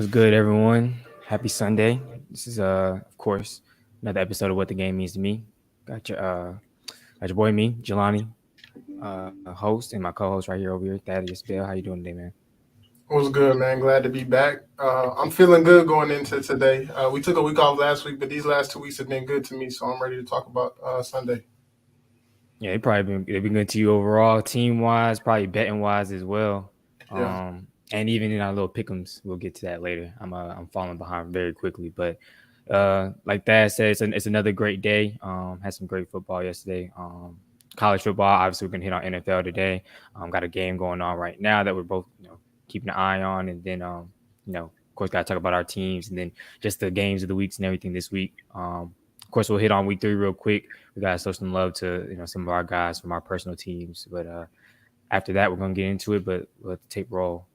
What's good, everyone? Happy Sunday. This is, of course, another episode of What the Game Means to Me. Got your boy me, Jelani, host, and my co-host right here over here, Thaddeus Bell. How you doing today, man? What's good, man? Glad to be back. I'm feeling good going into today. We took a week off last week, but these last 2 weeks have been good to me, so I'm ready to talk about Sunday. Yeah, they've been good to you overall, team wise, probably betting wise as well. Yeah. And even in our little pick'ems, we'll get to that later. I'm falling behind very quickly, but like Thad said, it's another great day. Had some great football yesterday. College football, obviously, we're gonna hit on NFL today. Got a game going on right now that we're both keeping an eye on, and then of course, got to talk about our teams, and then just the games of the weeks and everything this week. Of course, we'll hit on week 3 real quick. We got to show some love to some of our guys from our personal teams, but after that, we're gonna get into it. But let the tape roll.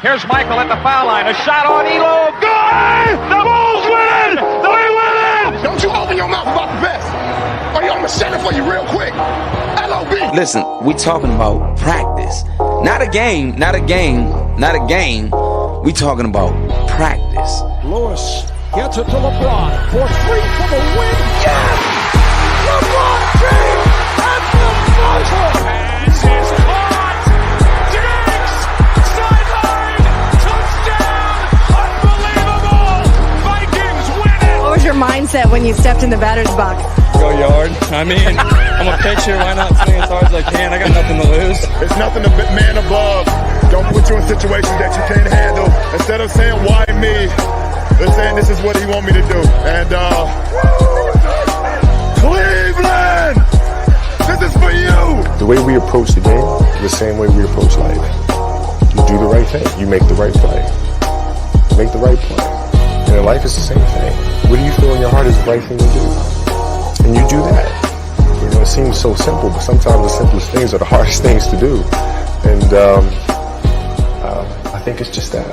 Here's Michael at the foul line. A shot on Elo. Good! The Bulls win! They win! Don't you open your mouth about the best, or I'm gonna shut it for you real quick. LOB. Listen, we talking about practice. Not a game, not a game, not a game. We talking about practice. Lewis gets it to LeBron for 3 for the win. Yes! LeBron James at the buzzer! Pass is caught! Diggs! Sideline! Touchdown! Unbelievable! Vikings win it! What was your mindset when you stepped in the batter's box? Go yard. I mean, I'm a pitcher. Why not swing as hard as I can? I got nothing to lose. It's nothing to man above. Don't put you in situations that you can't handle. Instead of saying why me, they're saying this is what he want me to do. And Cleveland, this is for you. The way we approach the game is the same way we approach life. You do the right thing. You make the right play. Make the right play. And in life, it's the same thing. What do you feel in your heart is the right thing to do? And you do that. It seems so simple, but sometimes the simplest things are the hardest things to do. And I think it's just that.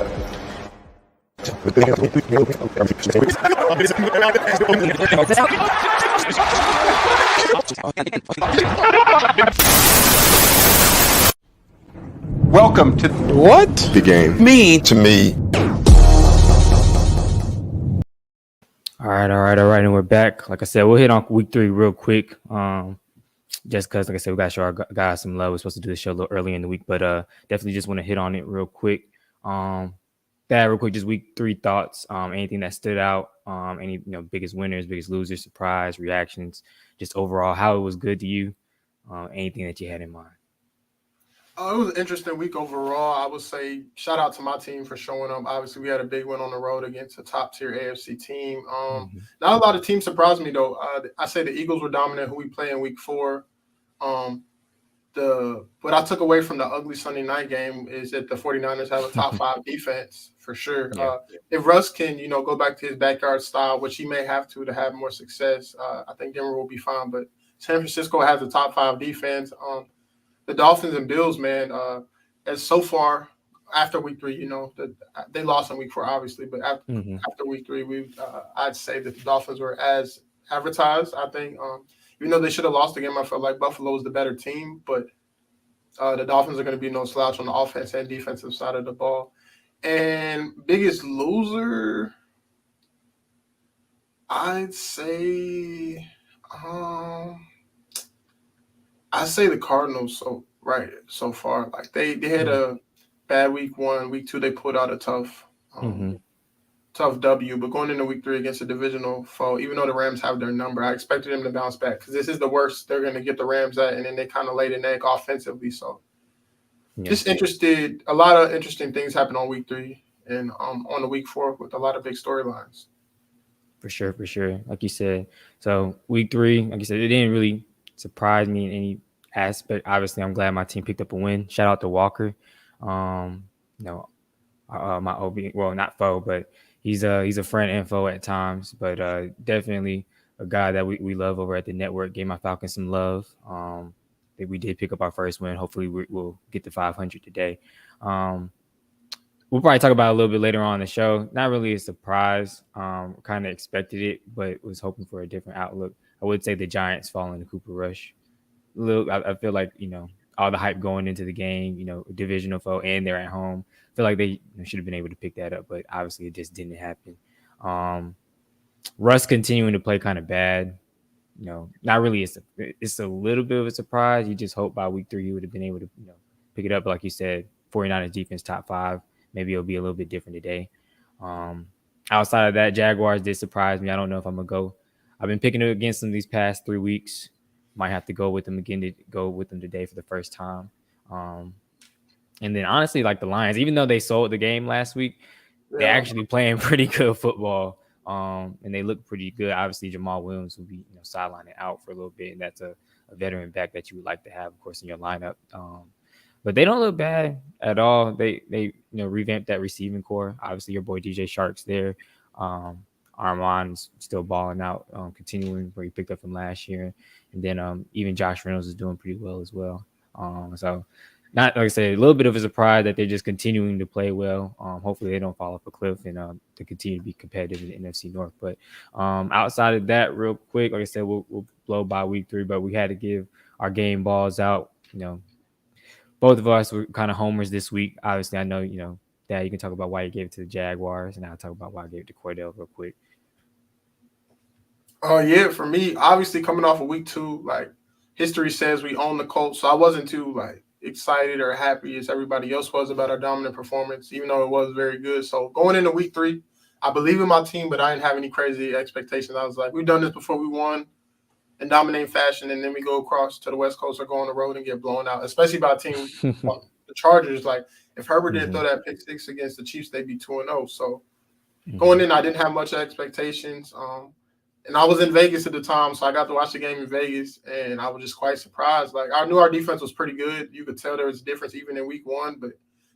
Welcome to What? The game. Me, To me, All right, and we're back. Like I said, we'll hit on week 3 real quick. Just because, like I said, we got to show our guys some love. We're supposed to do the show a little early in the week, but definitely just want to hit on it real quick. Real quick, just week 3 thoughts. Anything that stood out, any biggest winners, biggest losers, surprise, reactions, just overall how it was good to you. Anything that you had in mind. It was an interesting week overall. I would say shout out to my team for showing up. Obviously, we had a big win on the road against a top-tier AFC team. Not a lot of teams surprised me, though. I say the Eagles were dominant, who we play in week 4. What I took away from the ugly Sunday night game is that the 49ers have a top 5 defense for sure. Yeah. If Russ can, go back to his backyard style, which he may have to have more success, I think Denver will be fine. But San Francisco has a top 5 defense. The Dolphins and Bills, man, as so far after week 3, they lost in week 4, obviously, but after week 3, I'd say that the Dolphins were as advertised. I think, even though they should have lost the game, I felt like Buffalo was the better team, but the Dolphins are going to be no slouch on the offense and defensive side of the ball. And biggest loser, I'd say the Cardinals so far. Like they had a bad week 1, week 2 they pulled out a tough W, but going into week 3 against a divisional foe, even though the Rams have their number, I expected them to bounce back because this is the worst they're going to get the Rams at, and then they kind of laid an egg offensively. So just interested. A lot of interesting things happened on week 3 and on the week 4 with a lot of big storylines. For sure. Like you said, so week 3, like you said, it didn't really surprise me in any aspect. Obviously, I'm glad my team picked up a win. Shout out to Walker. My OB, well, not foe, but he's a friend and foe at times, but definitely a guy that we love over at the network. Gave my Falcons some love. That we did pick up our first win. Hopefully we'll get to 500 today. we'll probably talk about it a little bit later on in the show. Not really a surprise. Kind of expected it, but was hoping for a different outlook. I would say the Giants falling to Cooper Rush. I feel like all the hype going into the game, divisional foe, and they're at home. I feel like they should have been able to pick that up, but obviously it just didn't happen. Russ continuing to play kind of bad. Not really. It's a little bit of a surprise. You just hope by week 3 you would have been able to pick it up. But like you said, 49ers defense top 5. Maybe it'll be a little bit different today. Outside of that, Jaguars did surprise me. I don't know if I'm gonna go. I've been picking it against them these past 3 weeks. Might have to go with them again to go with them today for the first time. And then honestly, like the Lions, even though they sold the game last week, they're actually playing pretty good football. And they look pretty good. Obviously, Jamal Williams will be sidelining out for a little bit, and that's a veteran back that you would like to have, of course, in your lineup. But they don't look bad at all. They revamped that receiving core. Obviously, your boy DJ Shark's there. Armand's still balling out, continuing where he picked up from last year. And then even Josh Reynolds is doing pretty well as well. So not, like I said, a little bit of a surprise that they're just continuing to play well. Hopefully they don't fall off a cliff and to continue to be competitive in the NFC North. But outside of that, real quick, like I said, we'll blow by week 3, but we had to give our game balls out. Both of us were kind of homers this week. Obviously, I know, Dad, you can talk about why you gave it to the Jaguars, and I'll talk about why I gave it to Cordell real quick. Oh, yeah, for me, obviously coming off of week 2, like history says we own the Colts, so I wasn't too excited or happy as everybody else was about our dominant performance, even though it was very good. So going into week 3, I believe in my team, but I didn't have any crazy expectations. I was like, we've done this before, we won in dominating fashion, and then we go across to the West Coast or go on the road and get blown out, especially by a team the Chargers. Like if Herbert didn't throw that pick 6 against the Chiefs, they'd be 2-0. So going in, I didn't have much expectations. And I was in Vegas at the time, so I got to watch the game in Vegas, and I was just quite surprised. Like, I knew our defense was pretty good. You could tell there was a difference even in week 1, but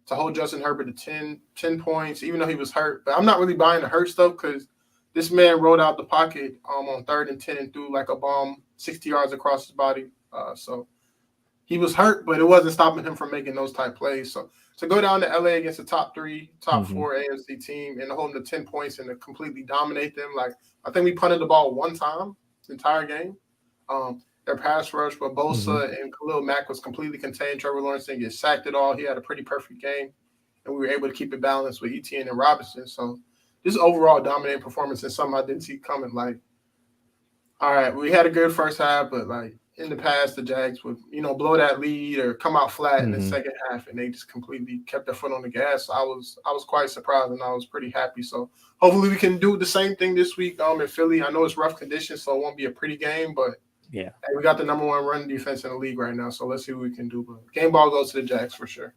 to hold Justin Herbert to 10 points, even though he was hurt. But I'm not really buying the hurt stuff because this man rolled out the pocket on 3rd and 10 and threw like a bomb 60 yards across his body. So he was hurt, but it wasn't stopping him from making those type plays. So to go down to LA against the top 4 AFC team and to hold them to 10 points and to completely dominate them, like I think we punted the ball 1 time the entire game. Their pass rush, but Bosa and Khalil Mack was completely contained. Trevor Lawrence didn't get sacked at all. He had a pretty perfect game, and we were able to keep it balanced with Etienne and Robinson. So this overall dominating performance is something I didn't see coming. Like, all right, we had a good first half, but like in the past, the Jags would, blow that lead or come out flat in the second half, and they just completely kept their foot on the gas. So I was quite surprised, and I was pretty happy. So hopefully we can do the same thing this week in Philly. I know it's rough conditions, so it won't be a pretty game, but yeah, hey, we got the number 1 run defense in the league right now, so let's see what we can do. But game ball goes to the Jags for sure.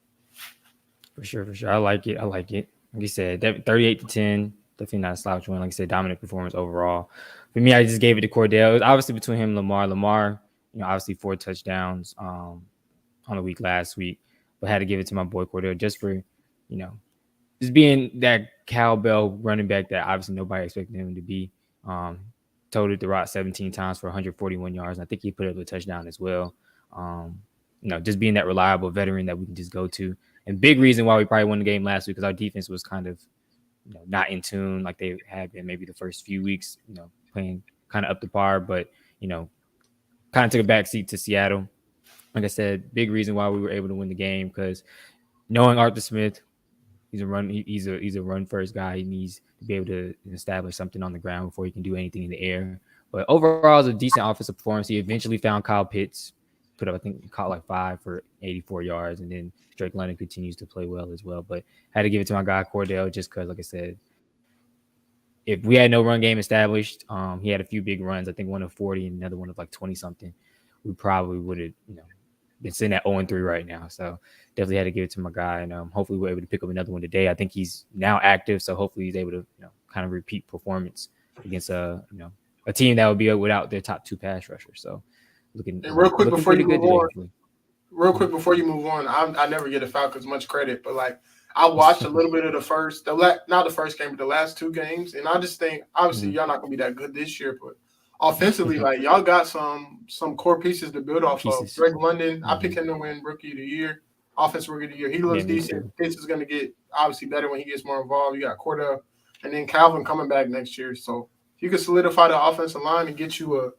For sure. I like it. Like you said, 38-10, definitely not a slouch win. Like I said, dominant performance overall. For me, I just gave it to Cordell. It was obviously between him and Lamar. Lamar, obviously 4 touchdowns on the week last week, but had to give it to my boy Cordell just for, just being that cowbell running back that obviously nobody expected him to be. Toted the rock 17 times for 141 yards. And I think he put up a touchdown as well. Just being that reliable veteran that we can just go to. And big reason why we probably won the game last week because our defense was kind of, not in tune like they had been maybe the first few weeks, playing kind of up to par, but, kind of took a backseat to Seattle. Like I said, big reason why we were able to win the game because knowing Arthur Smith, he's a run first guy. He needs to be able to establish something on the ground before he can do anything in the air. But overall, it was a decent offensive performance. He eventually found Kyle Pitts, put up, I think, caught like 5 for 84 yards, and then Drake London continues to play well as well. But had to give it to my guy Cordell just because, like I said, if we had no run game established, he had a few big runs. I think one of 40 and another one of like 20 something. We probably would have, been sitting at 0-3 right now. So definitely had to give it to my guy, and hopefully we're able to pick up another one today. I think he's now active, so hopefully he's able to, kind of repeat performance against a team that would be without their top 2 pass rushers. So looking and real quick looking before you pretty move good on, I never get the Falcons much credit, but like I watched a little bit of not the first game, but the last 2 games, and I just think obviously y'all not gonna be that good this year, but offensively, like y'all got some core pieces to build off of. Drake London, I picked him to win Rookie of the Year, Offensive Rookie of the Year. He looks decent. Pitts is gonna get obviously better when he gets more involved. You got Cordell, and then Calvin coming back next year. So if you could solidify the offensive line and get you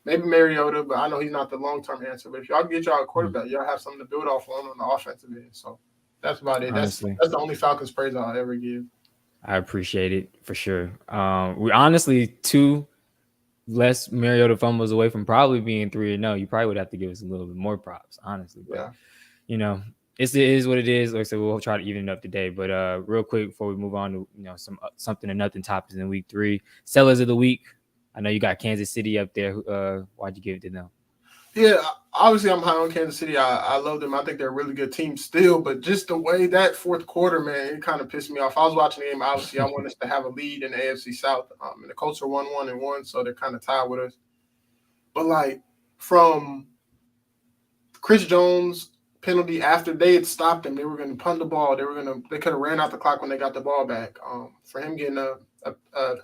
maybe Mariota, but I know he's not the long-term answer. But if y'all get y'all a quarterback, y'all have something to build off on the offensive end. So that's about it. Honestly. That's the only Falcons praise I'll ever give. I appreciate it for sure. We honestly 2 less Mariota fumbles away from probably being 3-0. You probably would have to give us a little bit more props, honestly. But, it is what it is. Like I said, we'll try to even it up today. But real quick before we move on to something or nothing topics in week 3, sellers of the week. I know you got Kansas City up there. Why'd you give it to them? Yeah, obviously I'm high on Kansas City. I love them. I think they're a really good team still, but just the way that fourth quarter, man, it kind of pissed me off. I was watching the game. Obviously, I want us to have a lead in the AFC South. And the Colts are 1-1-1, so they're kind of tied with us. But, like, from Chris Jones' penalty after they had stopped him, they were going to punt the ball. They could have ran out the clock when they got the ball back. For him getting a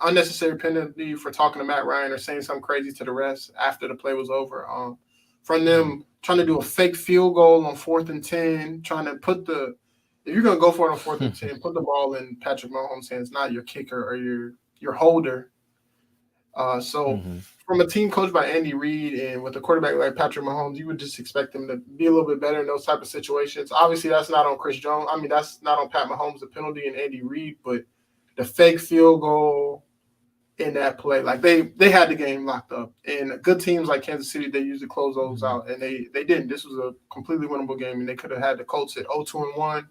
unnecessary penalty for talking to Matt Ryan or saying something crazy to the refs after the play was over. From them trying to do a fake field goal on 4th and 10, trying to if you're going to go for it on 4th and 10, put the ball in Patrick Mahomes' hands, not your kicker or your holder. From a team coached by Andy Reid and with a quarterback like Patrick Mahomes, you would just expect them to be a little bit better in those type of situations. Obviously, that's not on Chris Jones. I mean, that's not on Pat Mahomes, the penalty, and Andy Reid, but the fake field goal in that play, like they had the game locked up. And good teams like Kansas City, they usually close those out, and they didn't. This was a completely winnable game, and they could have had the Colts at 0-2-1,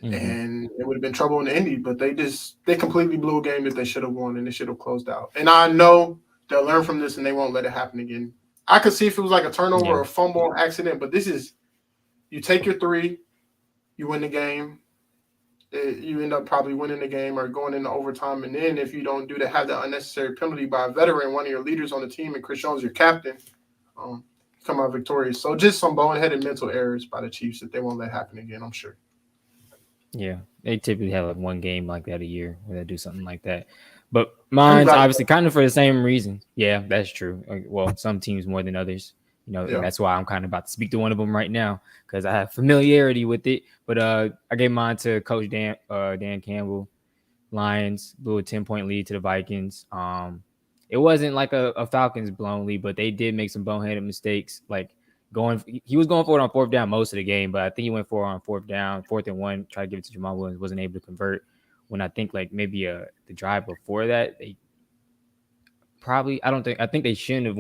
and it would have been trouble in the Indy. But they completely blew a game that they should have won, and they should have closed out. And I know they'll learn from this, and they won't let it happen again. I could see if it was like a turnover or a fumble accident, but this is you take your 3, you win the game. You end up probably winning the game or going into overtime. And then if you don't do that, have that unnecessary penalty by a veteran, one of your leaders on the team, and Chris Jones, your captain, come out victorious. So just some boneheaded mental errors by the Chiefs that they won't let happen again, I'm sure. Yeah, they typically have like one game like that a year where they do something like that. But mine's obviously kind of for the same reason. Yeah, that's true. Well, some teams more than others. And that's why I'm kind of about to speak to one of them right now because I have familiarity with it. But I gave mine to Coach Dan Campbell. Lions blew a 10-point lead to the Vikings. It wasn't like a Falcons blown lead, but they did make some boneheaded mistakes. Like he was going for it on 4th down most of the game, but I think he went for it on 4th down, 4th and 1, tried to give it to Jamal Williams, wasn't able to convert. When I think like maybe the drive before that, they probably I think they shouldn't have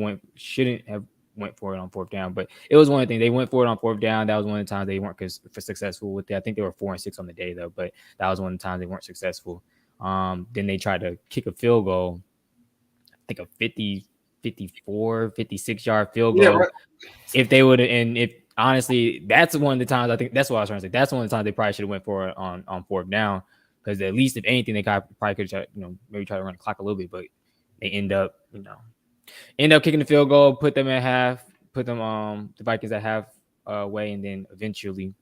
went for it on 4th down, but it was one of the things. They went for it on 4th down. That was one of the times they weren't successful with it. I think they were 4-6 on the day though, but that was one of the times they weren't successful. Then they tried to kick a field goal, I think a 50, 54, 56-yard field goal. Yeah, right. If they would have, and if honestly, that's one of the times I think that's what I was trying to say. That's one of the times they probably should have went for it on 4th down because at least if anything, they probably could have maybe try to run the clock a little bit, but they end up kicking the field goal, put them at half, put them the Vikings at half way, and then eventually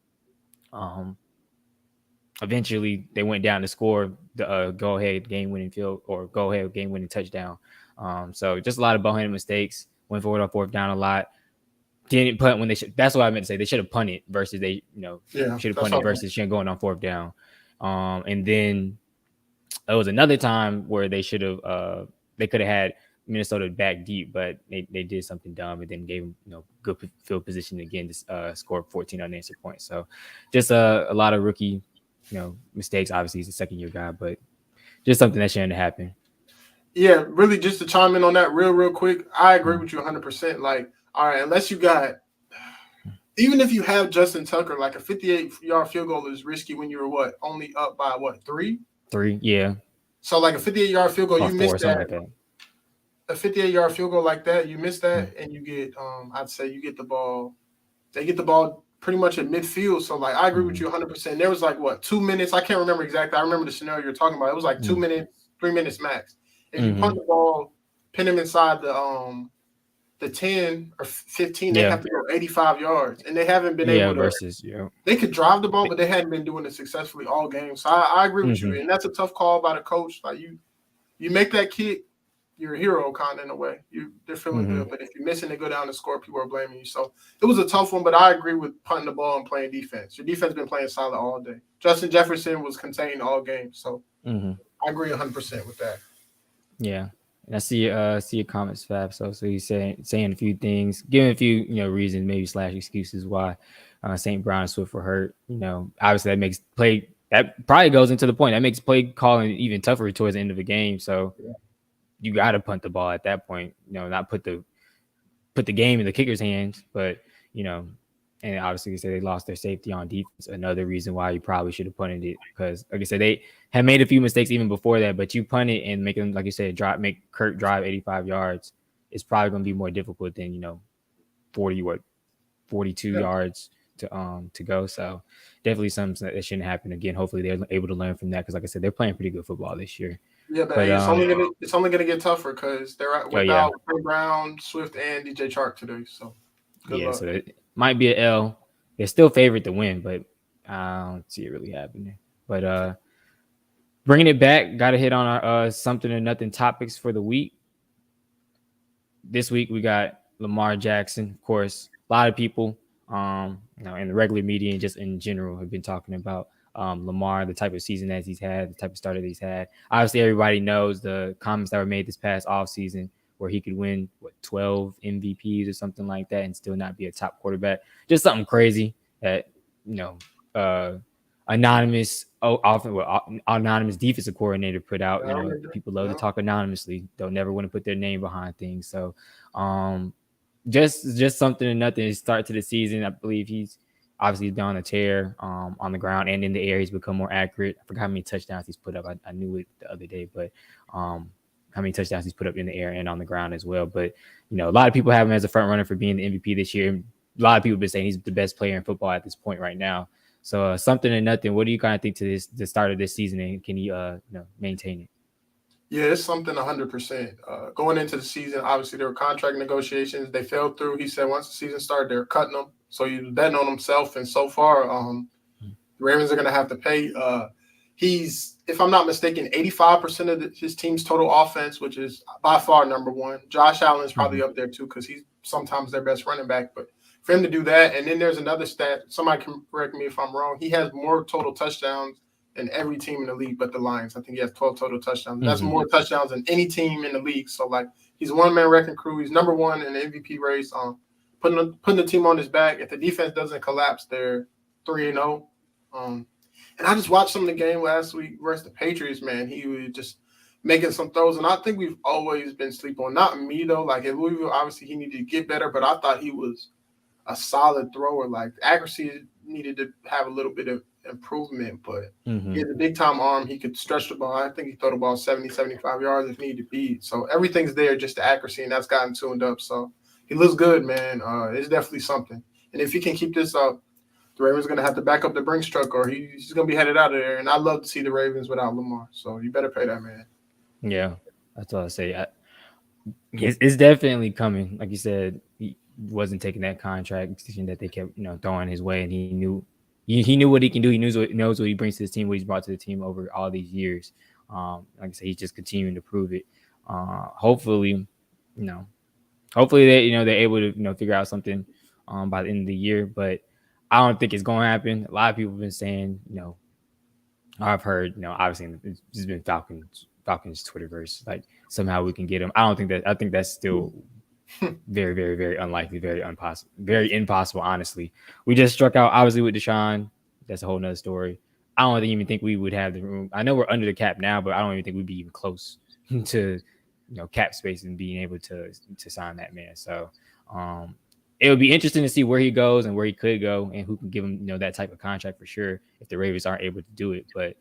they went down to score the go ahead game winning touchdown. So just a lot of boneheaded mistakes. Went forward on 4th down a lot. Didn't punt when they should. That's what I meant to say. They should have punted versus should have punted versus going on 4th down. And then there was another time where they should have they could have had Minnesota back deep, but they did something dumb and then gave them good field position again to score 14 unanswered points. So just a lot of rookie mistakes. Obviously he's a second-year guy, but just something that shouldn't happen. Yeah, really just to chime in on that real quick, I agree with you 100%. Like, all right, unless you got – even if you have Justin Tucker, like a 58-yard field goal is risky when you're only up by 3? 3, yeah. So like a 58-yard field goal, you missed that. Like that. A 58-yard field goal like that, you miss that, and you get I'd say you get the ball. They get the ball pretty much at midfield. So, like, I agree with you 100%. There was, 2 minutes. I can't remember exactly. I remember the scenario you're talking about. It was 2 minutes, 3 minutes max. If you punt the ball, pin them inside the 10 or 15, they have to go 85 yards. And they haven't been able to – they could drive the ball, but they hadn't been doing it successfully all game. So, I agree with you. And that's a tough call by the coach. Like, you make that kick. you're a hero kind of in a way. They're feeling good, but if you're missing to go down and score, people are blaming you. So it was a tough one, but I agree with punting the ball and playing defense. Your defense been playing solid all day. Justin Jefferson was contained all game, so I agree 100% with that. Yeah. And I see your comments, Fab. So he's saying a few things, giving a few reasons, maybe / excuses why St. Brown and Swift were hurt. Obviously that probably goes into the point that makes play calling even tougher towards the end of the game. So you got to punt the ball at that point. Not put the game in the kicker's hands, but and obviously you say they lost their safety on defense. Another reason why you probably should have punted it, because like I said, they had made a few mistakes even before that, but you punt it and make them, like you said, make Kirk drive 85 yards. It's probably going to be more difficult than 42 yards to go. So definitely something that shouldn't happen again. Hopefully they're able to learn from that, because like I said, they're playing pretty good football this year. Yeah, but it's only gonna get tougher because they're without Trey Brown, Swift, and DJ Chark today. So good luck. So it might be an L. They're still favored to win, but I don't see it really happening. But bringing it back, got to hit on our something or nothing topics for the week. This week we got Lamar Jackson. Of course, a lot of people, in the regular media and just in general, have been talking about Lamar, the type of season that he's had, the type of starter that he's had. Obviously, everybody knows the comments that were made this past offseason where he could win 12 MVPs or something like that and still not be a top quarterback. Just something crazy that anonymous defensive coordinator put out. People love to talk anonymously. Don't never want to put their name behind things. So just something or nothing to start to the season. I believe he's obviously been on a tear on the ground and in the air. He's become more accurate. I forgot how many touchdowns he's put up. I knew it the other day, but how many touchdowns he's put up in the air and on the ground as well. But, a lot of people have him as a front runner for being the MVP this year. A lot of people have been saying he's the best player in football at this point right now. So something or nothing, what do you kind of think to the start of this season, and can he maintain it? Yeah, it's something 100%. Going into the season, obviously there were contract negotiations. They fell through. He said once the season started, they're cutting them. So he's betting on himself. And so far, the Ravens are going to have to pay. He's, if I'm not mistaken, 85% of his team's total offense, which is by far number one. Josh Allen is probably up there too, because he's sometimes their best running back. But for him to do that, and then there's another stat. Somebody can correct me if I'm wrong. He has more total touchdowns than every team in the league but the Lions. I think he has 12 total touchdowns. That's more touchdowns than any team in the league. So, he's a one-man wrecking crew. He's number one in the MVP race. Putting the team on his back. If the defense doesn't collapse, they're 3-0. And I just watched some of the game last week versus the Patriots, man. He was just making some throws. And I think we've always been sleep on. Not me, though. At Louisville, obviously he needed to get better, but I thought he was a solid thrower. Accuracy needed to have a little bit of improvement, but he has a big-time arm. He could stretch the ball. I think he throw the ball 70, 75 yards if need to be. So everything's there, just the accuracy, and that's gotten tuned up. So he looks good, man. It's definitely something. And if he can keep this up, the Ravens are going to have to back up the Brinks truck, or he's going to be headed out of there. And I'd love to see the Ravens without Lamar. So you better pay that man. Yeah, that's all I say. It's definitely coming. Like you said, he wasn't taking that contract extension that they kept, throwing his way, and he knew what he can do. He knows what he brings to his team, what he's brought to the team over all these years. Like I said, he's just continuing to prove it. Hopefully they they're able to figure out something by the end of the year, but I don't think it's going to happen. A lot of people have been saying, I've heard, obviously it's been Falcons Twitterverse, somehow we can get him. I think that's still very, very, very unlikely, very impossible, honestly. We just struck out, obviously, with Deshaun. That's a whole nother story. I don't even think we would have the room. I know we're under the cap now, but I don't even think we'd be even close to, cap space and being able to sign that man. So, it would be interesting to see where he goes and where he could go and who can give him, that type of contract for sure if the Ravens aren't able to do it. But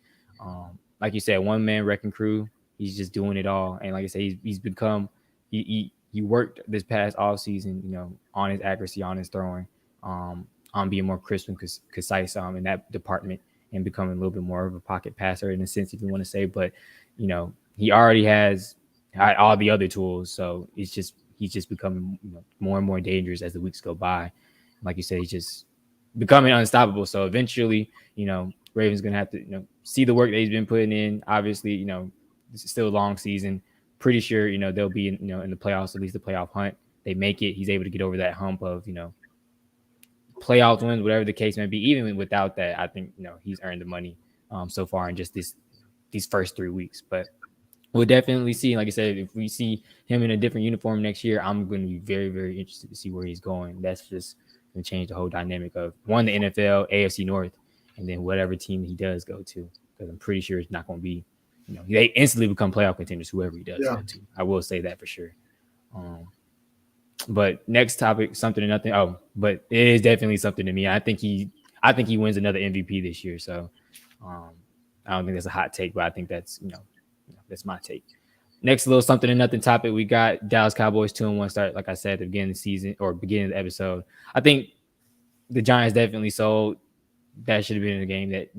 like you said, one-man wrecking crew, he's just doing it all. And like I said, he's become he worked this past offseason, on his accuracy, on his throwing, on being more crisp and concise in that department and becoming a little bit more of a pocket passer in a sense, if you want to say. But, he already has all the other tools. So he's just becoming more and more dangerous as the weeks go by. Like you said, he's just becoming unstoppable. So eventually, Ravens going to have to, see the work that he's been putting in. Obviously, this is still a long season, pretty sure, they'll be in the playoffs, at least the playoff hunt. They make it. He's able to get over that hump of, playoff wins, whatever the case may be. Even without that, I think, he's earned the money so far in just these first 3 weeks. But we'll definitely see. Like I said, if we see him in a different uniform next year, I'm going to be very, very interested to see where he's going. That's just going to change the whole dynamic of, one, the NFL, AFC North, and then whatever team he does go to. Because I'm pretty sure it's not going to be, they instantly become playoff contenders, whoever he does go to. I will say that for sure. But next topic, something to nothing. Oh, but it is definitely something to me. I think he wins another MVP this year. So I don't think that's a hot take, but I think that's that's my take. Next little something to nothing topic, we got Dallas Cowboys 2-1 start. Like I said at the beginning of the season or beginning of the episode, I think the Giants definitely sold. That should have been a game that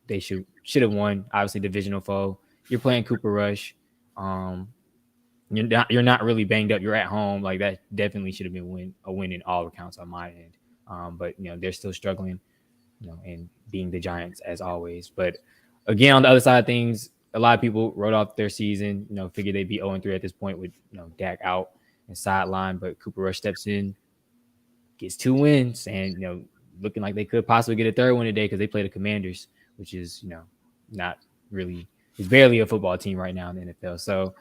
they should have won. Obviously, divisional foe. You're playing Cooper Rush. You're not really banged up. You're at home. Like, that definitely should have been a win in all accounts on my end. But they're still struggling, and being the Giants as always. But again, on the other side of things, a lot of people wrote off their season. Figured they'd be 0-3 at this point with Dak out and sideline. But Cooper Rush steps in, gets 2 wins, and looking like they could possibly get a third one today because they play the Commanders, which is not really. It's barely a football team right now in the NFL. So,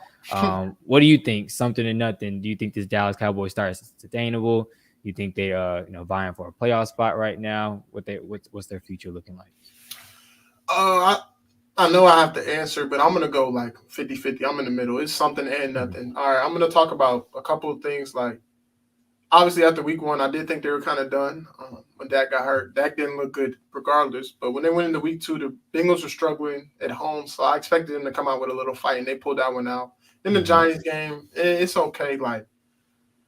what do you think? Something to nothing. Do you think this Dallas Cowboys start is sustainable? Do you think they vying for a playoff spot right now? What's their future looking like? I know I have to answer, but I'm gonna go like 50-50. I'm in the middle. It's something and nothing. All right, I'm gonna talk about a couple of things. Like, obviously after week 1, I did think they were kind of done. When Dak got hurt, Dak didn't look good regardless. But when they went into week 2, the Bengals were struggling at home, so I expected them to come out with a little fight, and they pulled that one out. In the Giants game, it's okay. Like,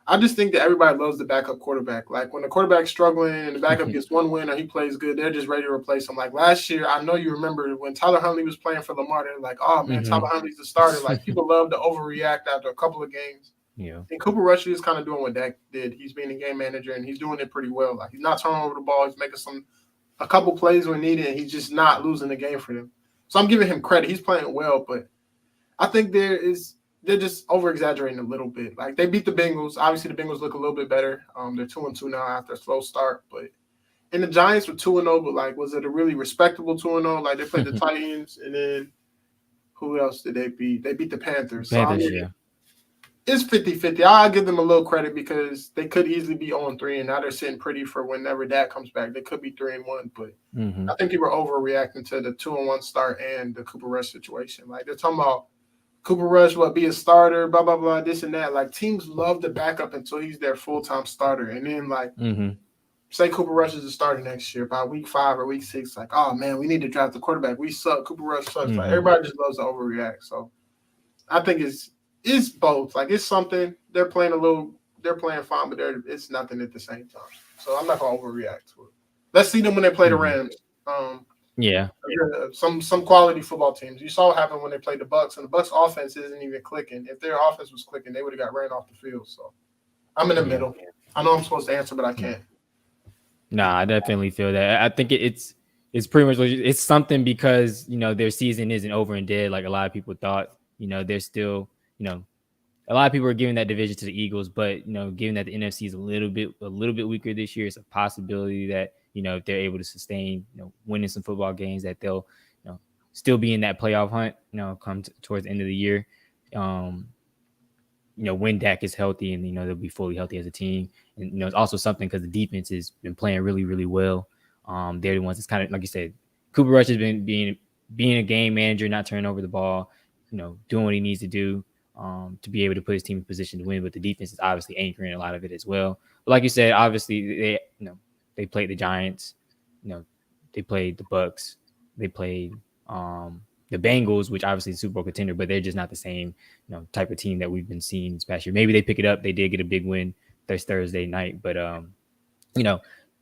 I just think that everybody loves the backup quarterback. Like, when the quarterback's struggling and the backup gets 1 win or he plays good, they're just ready to replace him. Like, last year, I know you remember when Tyler Huntley was playing for Lamar, they're like, oh, man, Tyler Huntley's the starter. Like, people love to overreact after a couple of games. Yeah. And Cooper Rush is kind of doing what Dak did. He's being a game manager, and he's doing it pretty well. Like, he's not turning over the ball. He's making a couple plays when needed, and he's just not losing the game for them. So I'm giving him credit. He's playing well, but I think they're just over-exaggerating a little bit. Like, they beat the Bengals. Obviously, the Bengals look a little bit better. They're 2-2 now after a slow start. But and the Giants were 2-0, but, like, was it a really respectable 2-0? Like, they played the Titans, and then who else did they beat? They beat the Panthers. Yeah. It's 50-50. I'll give them a little credit because they could easily be 0-3, and now they're sitting pretty for whenever Dak comes back. They could be 3-1, but I think people are overreacting to the 2-1 start and the Cooper Rush situation. Like, they're talking about Cooper Rush, be a starter, blah, blah, blah, this and that. Like, teams love the backup until he's their full-time starter. And then, like, say Cooper Rush is a starter next year. By week 5 or week 6, like, oh, man, we need to draft the quarterback. We suck. Cooper Rush sucks. Like, everybody just loves to overreact. So I think it's both. Like, it's something. They're playing fine, but it's nothing at the same time. So I'm not going to overreact to it. Let's see them when they play the Rams. Some quality football teams. You saw what happened when they played the Bucs, and the Bucs offense isn't even clicking. If their offense was clicking, they would have got ran off the field. So I'm in the middle. I know I'm supposed to answer, but I can't. Nah, I definitely feel that. I think it's pretty much it's something because their season isn't over and dead like a lot of people thought. They're still a lot of people are giving that division to the Eagles, but given that the NFC is a little bit weaker this year, it's a possibility that if they're able to sustain winning some football games, that they'll still be in that playoff hunt. Come towards the end of the year. When Dak is healthy and they'll be fully healthy as a team, and it's also something because the defense has been playing really, really well. They're the ones that's kind of like you said. Cooper Rush has been being a game manager, not turning over the ball, doing what he needs to do. To be able to put his team in position to win, but the defense is obviously anchoring a lot of it as well. But like you said, obviously they played the Giants, they played the Bucs, they played the Bengals, which obviously is a Super Bowl contender, but they're just not the same type of team that we've been seeing this past year. Maybe they pick it up. They did get a big win this Thursday night, but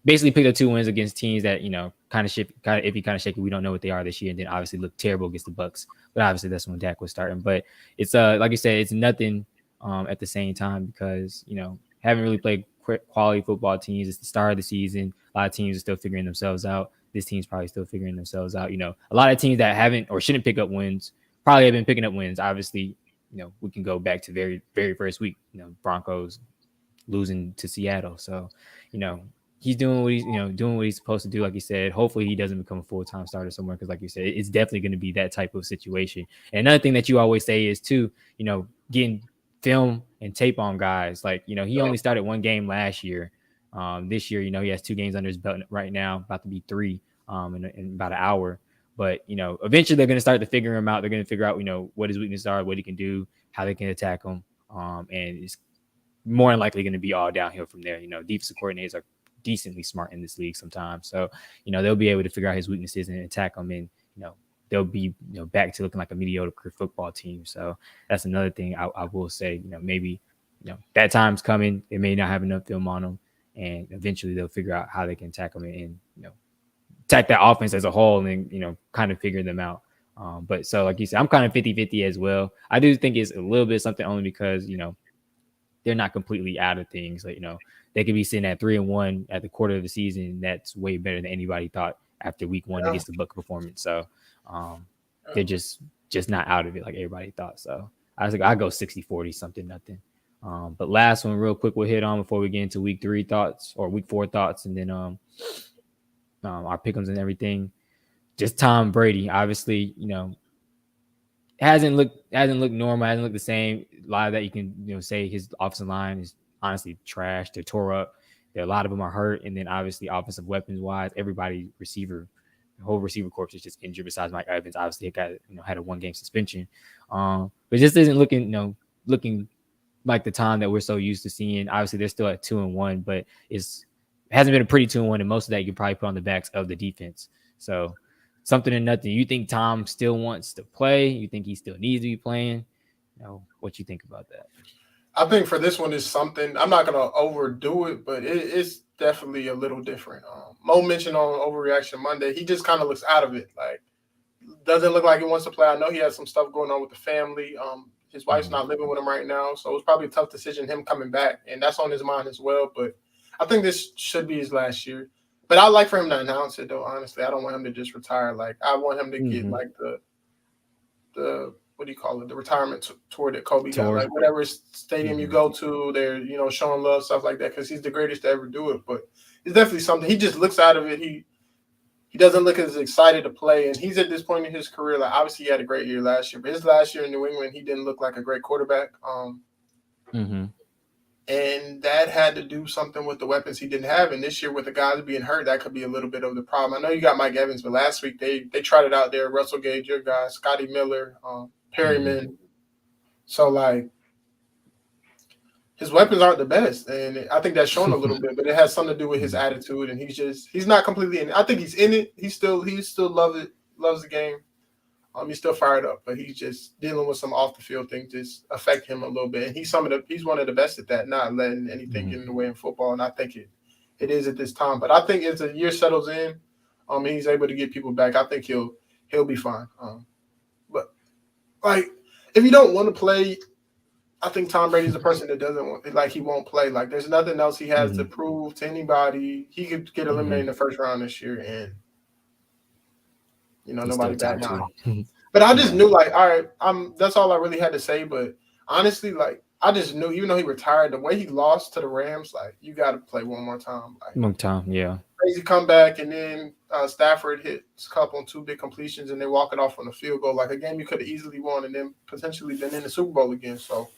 basically picked up 2 wins against teams that kind of iffy, kind of shaky. We don't know what they are this year, and then obviously look terrible against the Bucs. But obviously that's when Dak was starting. But it's like you said, it's nothing at the same time because haven't really played quality football teams. It's the start of the season. A lot of teams are still figuring themselves out. This team's probably still figuring themselves out. A lot of teams that haven't or shouldn't pick up wins probably have been picking up wins. Obviously, we can go back to very, very first week, Broncos losing to Seattle. So, he's doing what he's supposed to do. Like you said, hopefully he doesn't become a full-time starter somewhere. Cause like you said, it's definitely going to be that type of situation. And another thing that you always say is too, getting film and tape on guys. Like, he only started one game last year. This year, he has 2 games under his belt right now, about to be 3 in about an hour. But, eventually they're going to start to figure him out. They're going to figure out, what his weaknesses are, what he can do, how they can attack him. And it's more than likely going to be all downhill from there. Defensive coordinators are decently smart in this league sometimes. So, they'll be able to figure out his weaknesses and attack him. And, they'll be, back to looking like a mediocre football team. So that's another thing I will say, maybe, that time's coming. They may not have enough film on them. And eventually they'll figure out how they can attack them and attack that offense as a whole and, kind of figure them out. But so, like you said, I'm kind of 50-50 as well. I do think it's a little bit something only because, they're not completely out of things. Like, they could be sitting at 3-1 at the quarter of the season. That's way better than anybody thought after week 1 against the Buck performance. So they're just not out of it like everybody thought. So I was like, I go 60-40, something, nothing. But last one real quick we'll hit on before we get into week 3 thoughts or week 4 thoughts. And then our pick'ems and everything. Just Tom Brady, obviously, hasn't looked normal, hasn't looked the same. A lot of that you can say his offensive line is honestly trash. They're tore up. A lot of them are hurt, and then obviously offensive weapons wise, the whole receiver corps is just injured. Besides Mike Evans, obviously he got had a 1-game suspension, but just isn't looking like the time that we're so used to seeing. Obviously they're still at 2-1, but it hasn't been a pretty 2-1, and most of that you can probably put on the backs of the defense. So something and nothing. You think Tom still wants to play? You think he still needs to be playing? What you think about that? I think for this one is something. I'm not gonna overdo it, but it's definitely a little different. Mo mentioned on Overreaction Monday, he just kind of looks out of it. Like, doesn't look like he wants to play. I know he has some stuff going on with the family. His wife's not living with him right now, so it's probably a tough decision him coming back, and that's on his mind as well. But I think this should be his last year. But I like for him to announce it, though. Honestly, I don't want him to just retire. Like, I want him to get like the what do you call it? The retirement tour that Kobe got. Like, whatever stadium you go to, they're showing love, stuff like that, because he's the greatest to ever do it. But it's definitely something. He just looks out of it. He doesn't look as excited to play, and he's at this point in his career. Like, obviously he had a great year last year, but his last year in New England, he didn't look like a great quarterback. And that had to do something with the weapons he didn't have. And this year, with the guys being hurt, that could be a little bit of the problem. I know you got Mike Evans, but last week they tried it out there. Russell Gage, your guy, Scotty Miller, Perryman. So, like, his weapons aren't the best. And I think that's shown a little bit, but it has something to do with his attitude. And he's not completely in it. I think he's in it. He still loves the game. He's still fired up, but he's just dealing with some off the field things just affect him a little bit. And he's one of the best at that, not letting anything get in the way in football. And I think it is at this time. But I think as the year settles in, he's able to get people back. I think he'll be fine. But like, if you don't want to play, I think Tom Brady's the person that doesn't want, like, he won't play. Like, there's nothing else he has to prove to anybody. He could get eliminated in the first round this year, and nobody back now. But I just knew, like, all right, that's all I really had to say. But honestly, like, I just knew, even though he retired, the way he lost to the Rams, like, you got to play one more time. Like, one time, yeah. Crazy comeback, and then Stafford hits a couple and 2 big completions, and they walk it off on a field goal. Like, a game you could have easily won, and then potentially been in the Super Bowl again. So,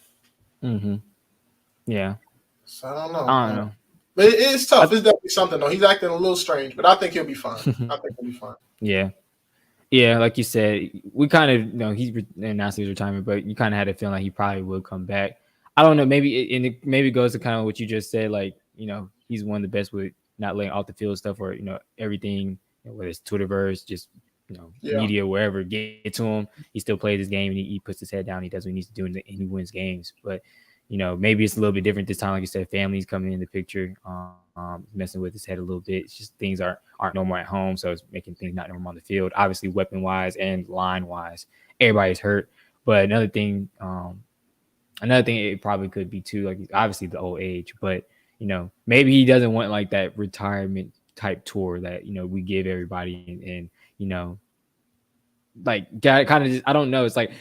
yeah. So I don't know. I don't know. But it's tough. It's definitely something, though. He's acting a little strange, but I think he'll be fine. Yeah, like you said, we kind of he's announced his retirement, but you kind of had a feeling like he probably will come back. I don't know, maybe it goes to kind of what you just said, like, he's one of the best with not letting off the field stuff or everything, whether it's Twitterverse, just media, wherever, get to him. He still plays his game and he puts his head down. He does what he needs to do and he wins games. But maybe it's a little bit different this time. Like you said, family's coming in the picture, messing with his head a little bit. It's just things aren't normal at home, so it's making things not normal on the field. Obviously, weapon-wise and line-wise, everybody's hurt. But another thing it probably could be too, like, obviously the old age, but maybe he doesn't want like that retirement type tour that we give everybody, and like kind of just, I don't know. It's like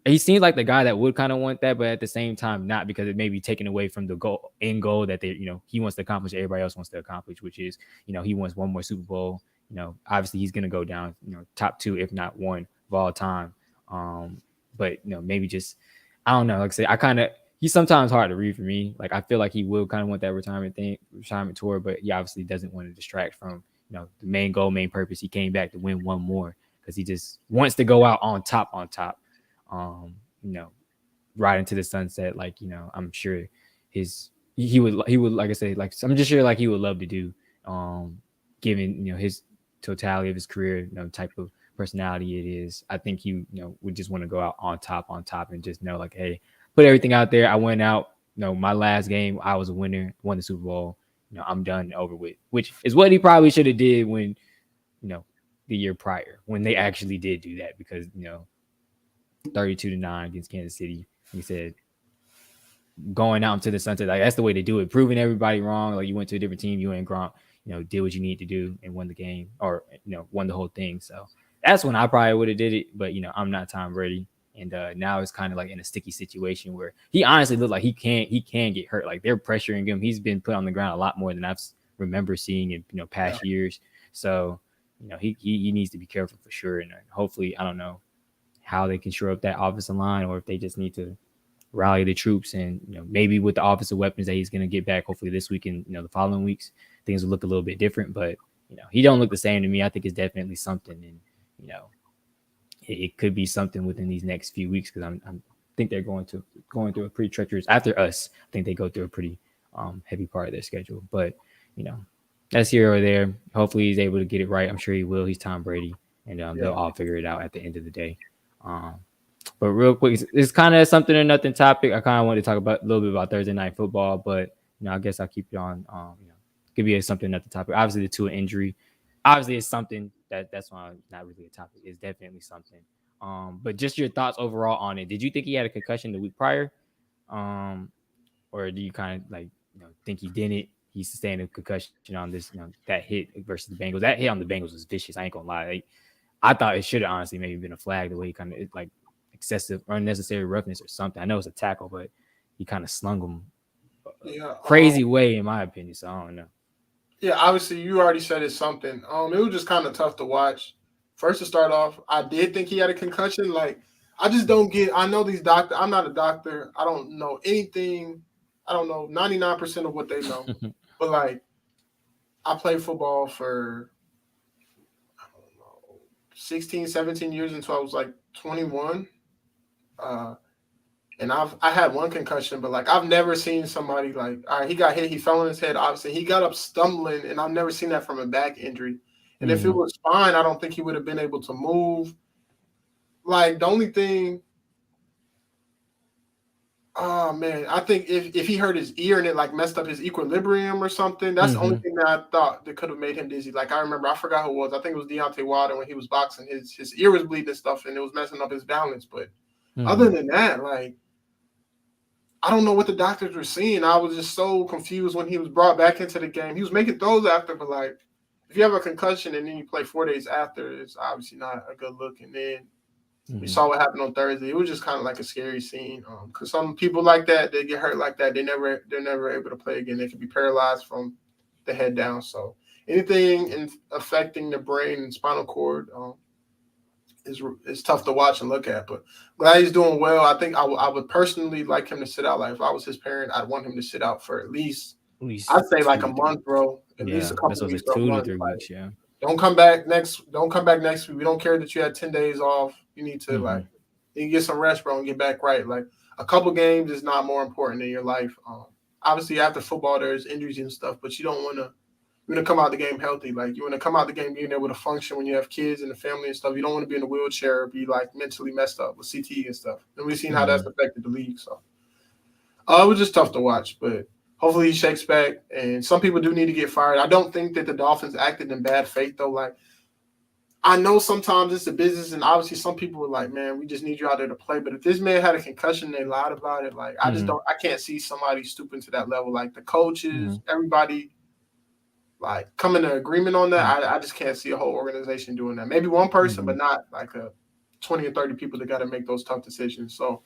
he seems like the guy that would kind of want that, but at the same time, not, because it may be taken away from the goal that he wants to accomplish, everybody else wants to accomplish, which is, he wants one more Super Bowl. Obviously he's going to go down, top 2, if not 1 of all time. But maybe just, I don't know. Like I say, he's sometimes hard to read for me. Like, I feel like he will kind of want that retirement tour, but he obviously doesn't want to distract from, the main goal, main purpose. He came back to win one more because he just wants to go out on top. Right into the sunset. Like, I'm sure he would, like I say, like, I'm just sure like he would love to do, given, his totality of his career, type of personality it is. I think he, would just want to go out on top and just know, like, hey, put everything out there. I went out, my last game, I was a winner, won the Super Bowl. I'm done, over with, which is what he probably should have did when, the year prior, when they actually did do that, because, 32-9 against Kansas City, he said, going out into the sunset, like, that's the way to do it, proving everybody wrong. Like, you went to a different team, you and Gronk, did what you need to do and won the game, or, won the whole thing. So that's when I probably would have did it. But, I'm not Tom Brady. And now it's kind of like in a sticky situation where he honestly looks like he can get hurt. Like, they're pressuring him. He's been put on the ground a lot more than I've remember seeing in, past years. So, he needs to be careful for sure. And hopefully, I don't know how they can shore up that offensive line, or if they just need to rally the troops, and maybe with the offensive weapons that he's going to get back, hopefully this week and the following weeks, things will look a little bit different. But he don't look the same to me. I think it's definitely something, and it could be something within these next few weeks, because I think they're going through a pretty treacherous, after us. I think they go through a pretty heavy part of their schedule. But that's here or there. Hopefully he's able to get it right. I'm sure he will. He's Tom Brady, and they'll all figure it out at the end of the day. But real quick, it's kind of something or nothing topic. I kind of wanted to talk about a little bit about Thursday night football, but I guess I'll keep it on. Could be a something or nothing topic. Obviously, the Tua injury. Obviously, it's something that's why it's not really a topic. It's definitely something. But just your thoughts overall on it. Did you think he had a concussion the week prior, or do you kind of like think he didn't? He sustained a concussion on this, that hit versus the Bengals. That hit on the Bengals was vicious. I ain't gonna lie. I thought it should have honestly maybe been a flag, the way he kind of like excessive or unnecessary roughness or something. I know it's a tackle, but he kind of slung him crazy way, in my opinion. So I don't know. Yeah, obviously you already said it's something. It was just kind of tough to watch. First, to start off, I did think he had a concussion. Like, I just don't get. I know these doctors. I'm not a doctor. I don't know anything. I don't know 99% of what they know. But like, I played football for 16, 17 years until I was like 21. And I had one concussion, but like, I've never seen somebody like, all right, he got hit, he fell on his head, obviously. He got up stumbling, and I've never seen that from a back injury. And if it was fine, I don't think he would have been able to move. Like, the only thing, oh man, I think if he hurt his ear and it like messed up his equilibrium or something, that's the only thing that I thought that could have made him dizzy. Like, I remember, I forgot who it was. I think it was Deontay Wilder when he was boxing. His ear was bleeding and stuff, and it was messing up his balance. But other than that, like, I don't know what the doctors were seeing. I was just so confused when he was brought back into the game. He was making throws after, but like, if you have a concussion and then you play 4 days after, it's obviously not a good look. And then we saw what happened on Thursday. It was just kind of like a scary scene. Because some people like that, they get hurt like that, they're never able to play again. They can be paralyzed from the head down. So anything affecting the brain and spinal cord is tough to watch and look at. But glad he's doing well. I think I would personally like him to sit out. Like, if I was his parent, I'd want him to sit out for at least I'd say like a month, bro. At least a couple of weeks. 2 to 3 weeks. Yeah. Don't come back next week. We don't care that you had 10 days off. You need to you get some rest, bro, and get back right. Like, a couple games is not more important in your life. Obviously after football there's injuries and stuff, but you don't want to come out the game healthy. Like, you want to come out the game being able to function when you have kids and a family and stuff. You don't want to be in a wheelchair or be like mentally messed up with CTE and stuff. And we've seen how that's affected the league. So it was just tough to watch, but hopefully he shakes back. And some people do need to get fired. I don't think that the Dolphins acted in bad faith, though. Like, I know sometimes it's a business, and obviously some people were like, man, we just need you out there to play. But if this man had a concussion and they lied about it, like, I can't see somebody stooping to that level. Like, the coaches, everybody, like, coming to agreement on that. I just can't see a whole organization doing that. Maybe one person, but not like 20 and 30 people that got to make those tough decisions. So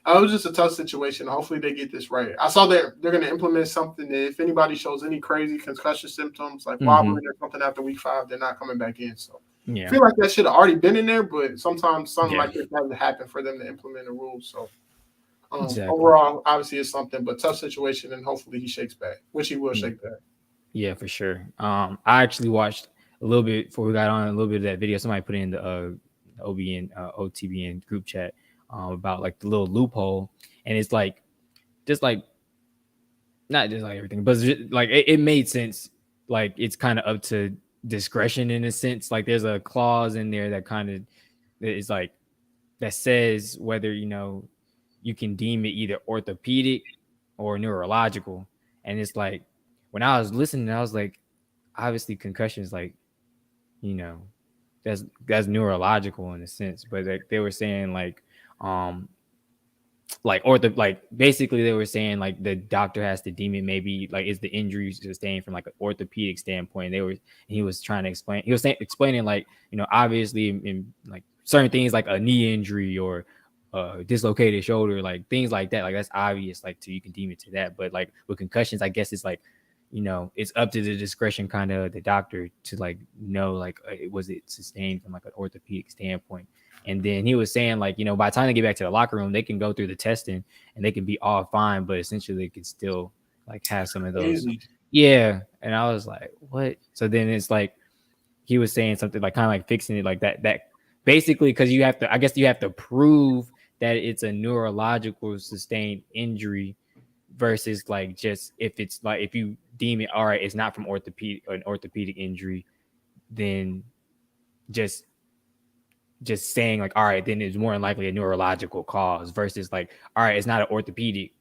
it was just a tough situation. Hopefully they get this right. I saw that they're going to implement something that if anybody shows any crazy concussion symptoms like wobbling or something after week 5, they're not coming back in. So I feel like that should have already been in there, but sometimes something like this has to happen for them to implement a rule. So overall, obviously it's something, but tough situation, and hopefully he shakes back, which he will shake back. Yeah, for sure. I actually watched a little bit before we got on, a little bit of that video. Somebody put in the OBN, OTBN group chat about like the little loophole, and it's like just like not just like everything, but just, like it made sense. Like it's kind of up to discretion in a sense. Like there's a clause in there that kind of is like that says whether you can deem it either orthopedic or neurological, and it's like when I was listening, I was like, obviously concussions, like that's neurological in a sense, but like they were saying like basically they were saying like the doctor has to deem it maybe like is the injury sustained from like an orthopedic standpoint. He was trying to explain, explaining like obviously in like certain things like a knee injury or dislocated shoulder, like things like that, like that's obvious, like you can deem it to that. But like with concussions, I guess it's like it's up to the discretion kind of the doctor to like know like was it sustained from like an orthopedic standpoint. And then he was saying like by the time they get back to the locker room, they can go through the testing and they can be all fine, but essentially they can still like have some of those. Yeah. And I was like, what? So then it's like he was saying something like kind of like fixing it like that basically, because you have to prove that it's a neurological sustained injury versus like just if it's like if you deem it all right, it's not from an orthopedic injury, then just saying like all right, then it's more than likely a neurological cause versus like all right, it's not an orthopedic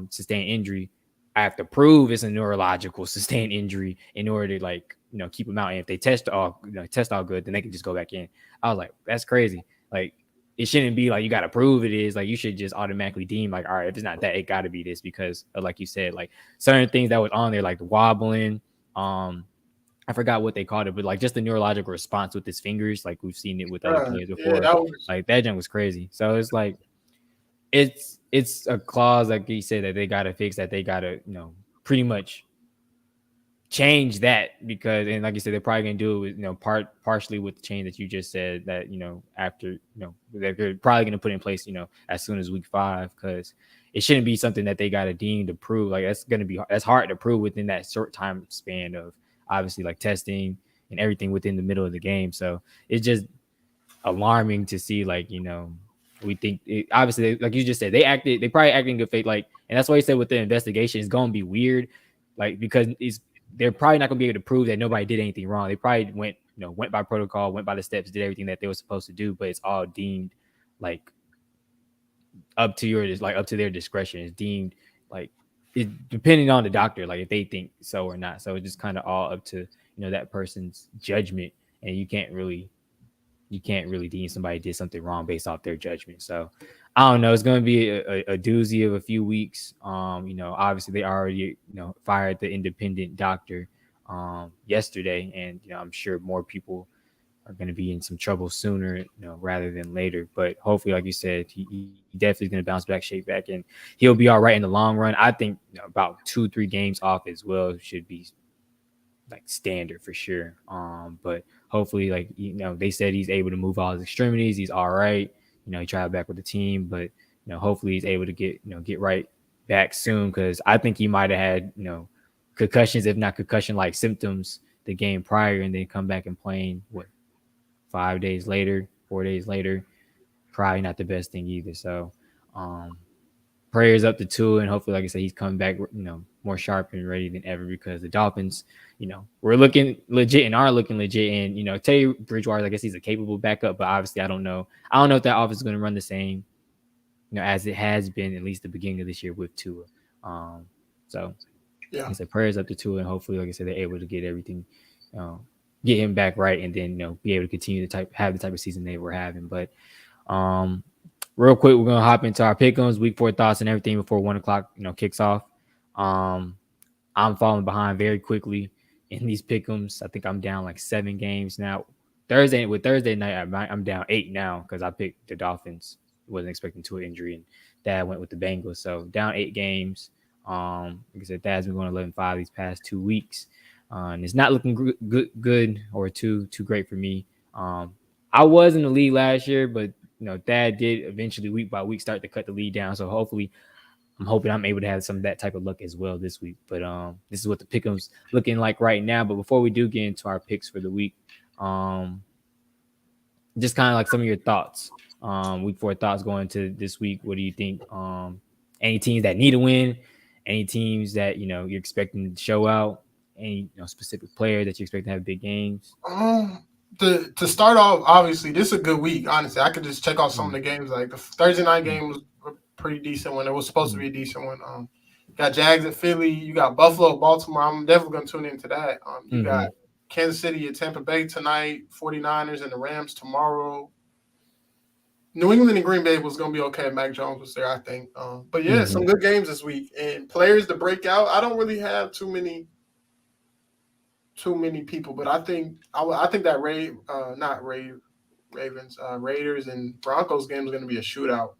sustained injury. I have to prove it's a neurological sustained injury in order to like keep them out. And if they test all good, then they can just go back in. I was like, that's crazy. Like it shouldn't be like you got to prove it is. Like you should just automatically deem like all right, if it's not that, it got to be this because like you said, like certain things that was on there like the wobbling, I forgot what they called it, but like just the neurological response with his fingers, like we've seen it with other players before. Like that junk was crazy. So it's like it's a clause like he said that they gotta fix, that they gotta pretty much change that because, and like you said, they're probably gonna do it with partially with the change that you just said that after they're probably gonna put in place as soon as week 5, because it shouldn't be something that they gotta deem to prove. Like that's hard to prove within that short time span of obviously like testing and everything within the middle of the game. So it's just alarming to see like we think obviously like you just said they probably acted in good faith, like, and that's why he said with the investigation it's gonna be weird, like because they're probably not gonna be able to prove that nobody did anything wrong. They probably went by protocol, went by the steps, did everything that they were supposed to do, but it's all deemed like up to their discretion. It's deemed like it depending on the doctor, like if they think so or not. So it's just kind of all up to that person's judgment, and you can't really deem somebody did something wrong based off their judgment. So I don't know. It's going to be a doozy of a few weeks. Obviously they already fired the independent doctor yesterday, and I'm sure more people are going to be in some trouble sooner, rather than later. But hopefully, like you said, he definitely is going to bounce back, shake back, and he'll be all right in the long run. I think about 2-3 games off as well should be like standard for sure. But hopefully, like they said he's able to move all his extremities. He's all right. He traveled back with the team, but hopefully he's able to get right back soon, because I think he might have had concussions, if not concussion-like symptoms, the game prior, and then come back and playing 4 days later, probably not the best thing either. So prayers up to Tua, and hopefully, like I said, he's coming back, more sharp and ready than ever, because the Dolphins, we're looking legit and are looking legit. And, Teddy Bridgewater, I guess he's a capable backup, but obviously I don't know if that offense is going to run the same, as it has been at least the beginning of this year with Tua. So like I said, prayers up to Tua, and hopefully, like I said, they're able to get everything, get him back right, and then be able to continue to have the type of season they were having. But real quick, we're gonna hop into our pick'ems, week 4 thoughts and everything before 1 o'clock kicks off. I'm falling behind very quickly in these pick'ems. I think I'm down like 7 games now, Thursday night, I'm down 8 now because I picked the Dolphins. Wasn't expecting to an injury, and Dad went with the Bengals. So down 8 games. Like I said, Dad's been going 11-5 these past 2 weeks, and it's not looking good or too great for me. I was in the lead last year, but Dad did eventually week by week start to cut the lead down. So hopefully, I'm hoping I'm able to have some of that type of luck as well this week. But this is what the pick'em's looking like right now. But before we do get into our picks for the week, just kind of like some of your thoughts. Week 4 thoughts going into this week. What do you think? Any teams that need a win? Any teams that you're expecting to show out? Any specific player that you expect to have big games? To start off, obviously, this is a good week. Honestly, I could just check off some of the games. Like the Thursday night game was a pretty decent one. It was supposed to be a decent one. You got Jags at Philly. You got Buffalo, Baltimore. I'm definitely going to tune into that. You got Kansas City at Tampa Bay tonight, 49ers and the Rams tomorrow. New England and Green Bay was going to be okay. Mac Jones was there, I think. But, yeah, some good games this week. And players to break out, I don't really have too many people, but I think that Raiders and Broncos game is going to be a shootout.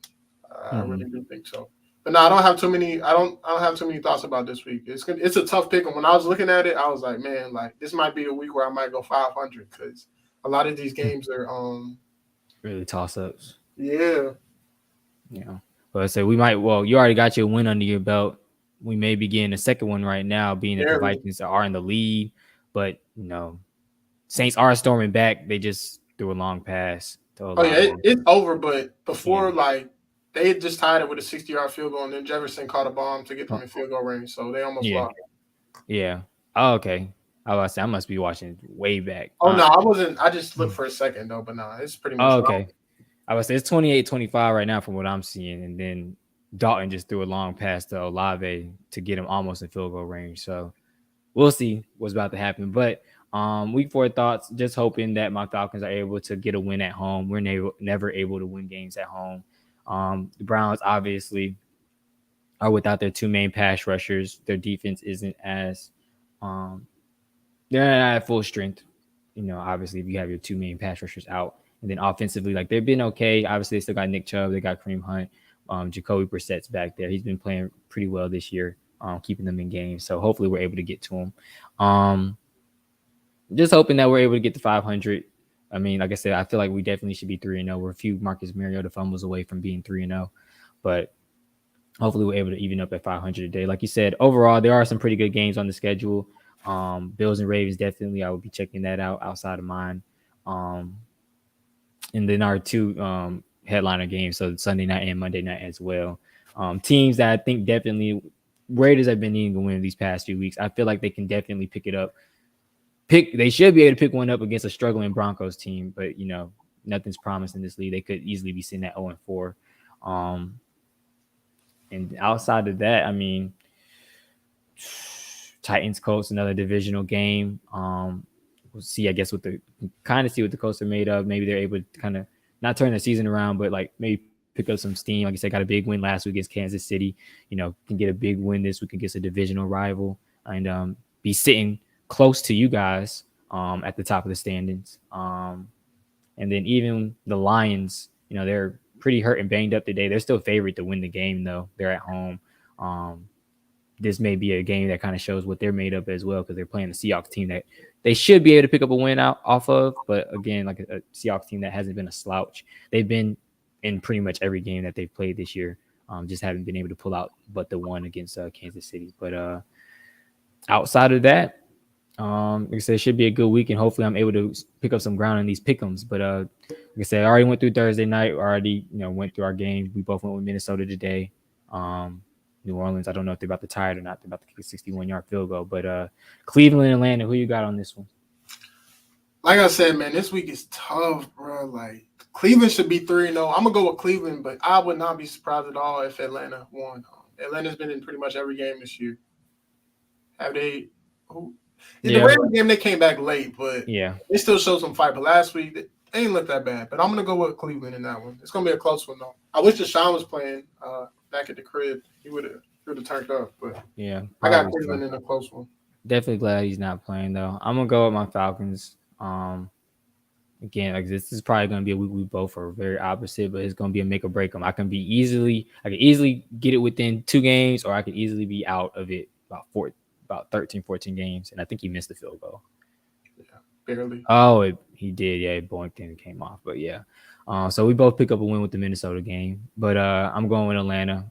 I really do think so. But no, I don't have too many. I don't have too many thoughts about this week. It's a tough pick. And when I was looking at it, I was like, man, like this might be a week where I might go 500 because a lot of these games are really toss ups. Yeah. But I say we might. Well, you already got your win under your belt. We may be getting a second one right now, being that the Vikings are in the lead. But Saints are storming back. They just threw a long pass. It's over. But before they had just tied it with a 60-yard field goal, and then Jefferson caught a bomb to get them in field goal range, so they almost lost. Yeah. Oh, okay. I must be watching way back. Oh no, I wasn't. I just looked for a second though, but no, it's pretty much. Oh, okay. I would say it's 28-25 right now from what I'm seeing, and then Dalton just threw a long pass to Olave to get him almost in field goal range. So we'll see what's about to happen. But week 4 thoughts, just hoping that my Falcons are able to get a win at home. We're never able to win games at home. The Browns obviously are without their 2 main pass rushers. Their defense isn't as they're not at full strength. Obviously if you have your 2 main pass rushers out, and then offensively, like they've been okay. Obviously they still got Nick Chubb, they got Kareem Hunt, Jacoby Brissett's back there. He's been playing pretty well this year, keeping them in games. So hopefully we're able to get to him. Just hoping that we're able to get to 500. I mean, like I said, I feel like we definitely should be 3-0. We're a few Marcus Mariota fumbles away from being 3-0, but hopefully we're able to even up at 500 today. Like you said, overall, there are some pretty good games on the schedule. Bills and Ravens, definitely. I will be checking that out outside of mine. And then our 2 headliner games, so Sunday night and Monday night as well. Teams that I think definitely Raiders have been needing to win these past few weeks. I feel like they can definitely pick it up. They should be able to pick one up against a struggling Broncos team, but nothing's promised in this league. They could easily be sitting at 0-4. And outside of that, I mean, Titans Colts, another divisional game. We'll see, I guess, what the Colts are made of. Maybe they're able to kind of not turn the season around, but like maybe pick up some steam. Like I said, got a big win last week against Kansas City. Can get a big win this week against a divisional rival and be sitting close to you guys at the top of the standings. And then even the Lions, they're pretty hurt and banged up today. They're still favored to win the game, though. They're at home. This may be a game that kind of shows what they're made of as well, because they're playing a Seahawks team that they should be able to pick up a win off of. But again, like a Seahawks team that hasn't been a slouch. They've been in pretty much every game that they've played this year. Just haven't been able to pull out but the one against Kansas City. But outside of that, like I said, it should be a good week, and hopefully I'm able to pick up some ground in these pick'ems. But like I said, I already went through Thursday night. Already, went through our game. We both went with Minnesota today. New Orleans, I don't know if they're about to tie it or not. They're about to kick a 61-yard field goal. But Cleveland and Atlanta, who you got on this one? Like I said, man, this week is tough, bro. Like Cleveland should be 3-0. I'm gonna go with Cleveland, but I would not be surprised at all if Atlanta won. Atlanta's been in pretty much every game this year. Have they? In the Ravens game, they came back late, but they still showed some fight. But last week, they ain't look that bad. But I'm going to go with Cleveland in that one. It's going to be a close one, though. I wish Deshaun was playing back at the crib. He would have turned up. But I got Cleveland in a close one. Definitely glad he's not playing, though. I'm going to go with my Falcons. Like again, like this is probably going to be a week we both are very opposite, but it's going to be a make or break them. I can easily get it within 2 games, or I could easily be out of it about 13, 14 games. And I think he missed the field goal. Yeah, barely. Oh, he did. Yeah, it boinked and it came off. But yeah, so we both pick up a win with the Minnesota game. But I'm going with Atlanta.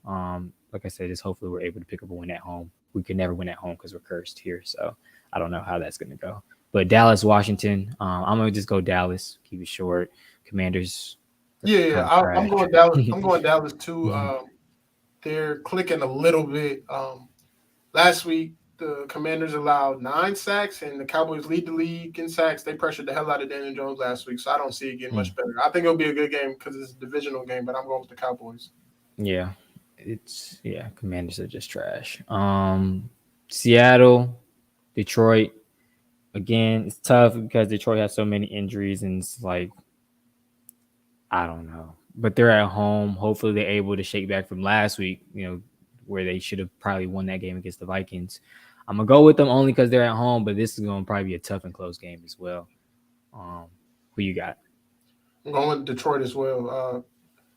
Like I said, just hopefully we're able to pick up a win at home. We can never win at home because we're cursed here. So I don't know how that's going to go. But Dallas, Washington, I'm going to just go Dallas. Keep it short. Commanders. Yeah. I'm going Dallas. I'm going Dallas too. They're clicking a little bit. Last week, the Commanders allowed 9 sacks, and the Cowboys lead the league in sacks. They pressured the hell out of Daniel Jones last week, so I don't see it getting much better. I think it'll be a good game because it's a divisional game, but I'm going with the Cowboys. Yeah. Commanders are just trash. Seattle, Detroit. Again, it's tough because Detroit has so many injuries, and it's like, I don't know. But they're at home. Hopefully they're able to shake back from last week, where they should have probably won that game against the Vikings. I'm going to go with them only because they're at home, but this is going to probably be a tough and close game as well. Who you got? I'm going with Detroit as well.